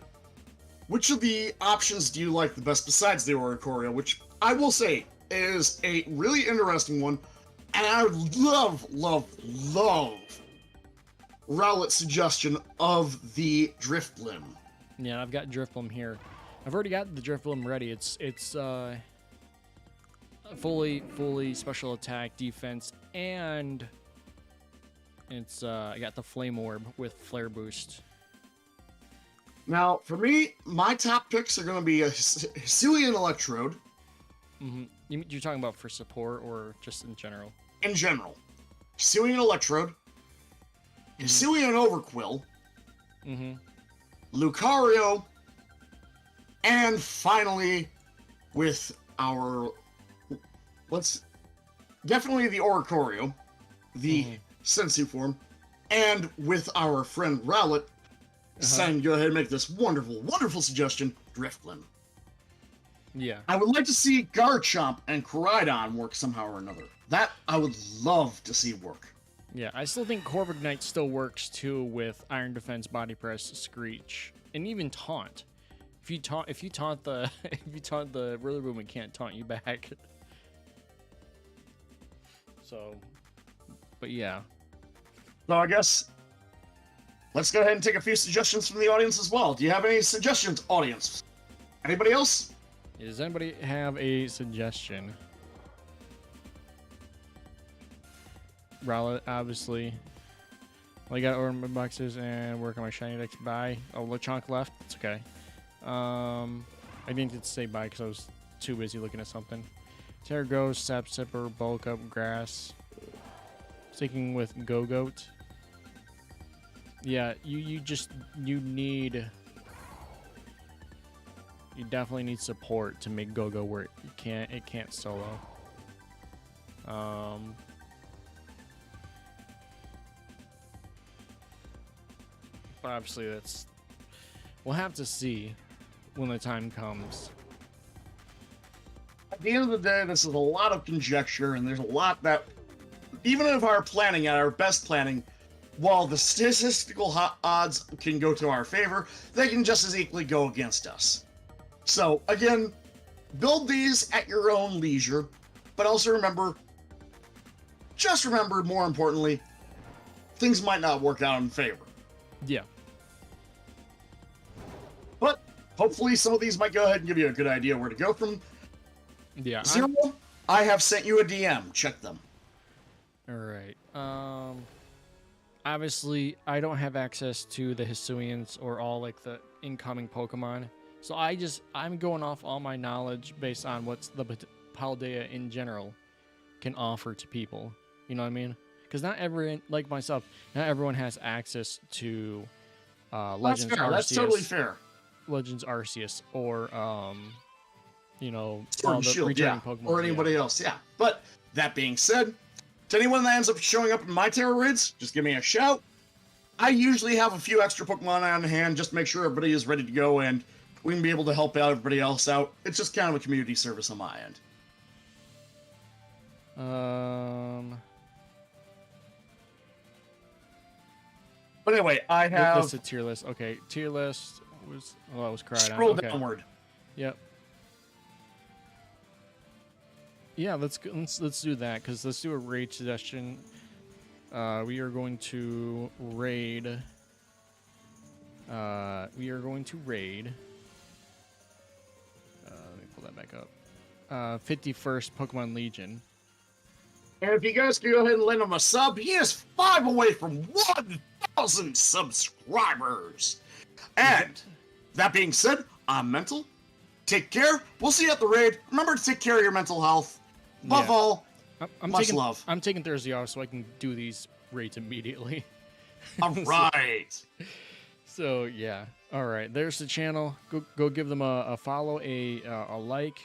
which of the options do you like the best besides the Oricorio, which I will say is a really interesting one, and I would love Rowlett's suggestion of the Drifblim. Yeah, I've got Drifblim here. I've already got the Drifblim ready. It's fully special attack, defense, and it's I got the Flame Orb with Flare Boost. Now, for me, my top picks are going to be a Hisuian Electrode. Mm-hmm. You're talking about for support or just in general? In general. Hisuian Electrode. Hisuian Overquill. Lucario. And finally, with our... definitely the Oricorio. The Sensu form. And with our friend Rowlett, deciding to go ahead and make this wonderful suggestion, Drifblim. Yeah. I would like to see Garchomp and Koraidon work somehow or another. That I would love to see work. Yeah, I still think Corviknight still works too with Iron Defense, Body Press, Screech, and even Taunt. If you taunt the Rillaboom, it can't taunt you back. So, but yeah. So I guess let's go ahead and take a few suggestions from the audience as well. Do you have any suggestions, audience? Anybody else? Does anybody have a suggestion? Rowlett, obviously. Well, I got ornament boxes and work on my shiny decks. Bye. Oh, Lechonk left. It's okay. I didn't get to say bye because I was too busy looking at something. Terra Grows, Sap Sipper, Bulk Up, Grass. Sticking with Go-Goat. Yeah, you definitely need support to make Go-Go work. It can't solo. But obviously we'll have to see when the time comes. At the end of the day, this is a lot of conjecture, and there's a lot that, even if our planning, at our best planning, while the statistical odds can go to our favor, they can just as equally go against us. So, again, build these at your own leisure, but also remember, more importantly, things might not work out in favor. Yeah. But hopefully some of these might go ahead and give you a good idea where to go from. Yeah. Zero, I have sent you a DM. Check them. All right. Obviously, I don't have access to the Hisuians or all like the incoming Pokemon So I'm going off all my knowledge based on what's the Paldea in general can offer to people. You know what I mean? Because not everyone, like myself, not everyone has access to That's Legends fair. That's totally Arceus, fair. Legends Arceus, or Sword all and the Shield, yeah, returning Pokemon. or anybody else, yeah. But that being said, to anyone that ends up showing up in my Terra raids, just give me a shout. I usually have a few extra Pokemon on hand just to make sure everybody is ready to go and we can be able to help out everybody else out. It's just kind of a community service on my end. But anyway, I have This is a tier list. Okay, tier list was I was cried on. scroll Okay. downward. Yep. Yeah, let's do that because let's do a raid suggestion. We are going to raid. We are going to raid. Let me pull that back up. 51st Pokemon Legion. And if you guys can go ahead and lend him a sub, he is 5 away from 1,000 subscribers. And that being said, I'm Mental. Take care. We'll see you at the raid. Remember to take care of your mental health. Above all, much love. I'm taking Thursday off so I can do these raids immediately. All right. So yeah, all right. There's the channel. Go give them a follow, a like,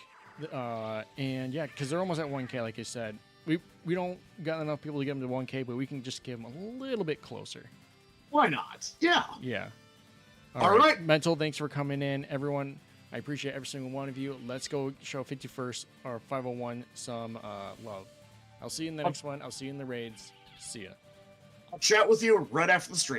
and yeah, because they're almost at 1K. Like I said, we don't got enough people to get them to 1K, but we can just give them a little bit closer. Why not? Yeah. Yeah. All right. Mental, thanks for coming in, everyone. I appreciate every single one of you. Let's go show 51st or 501 some love. I'll see you in the next one. I'll see you in the raids. See ya. I'll chat with you right after the stream.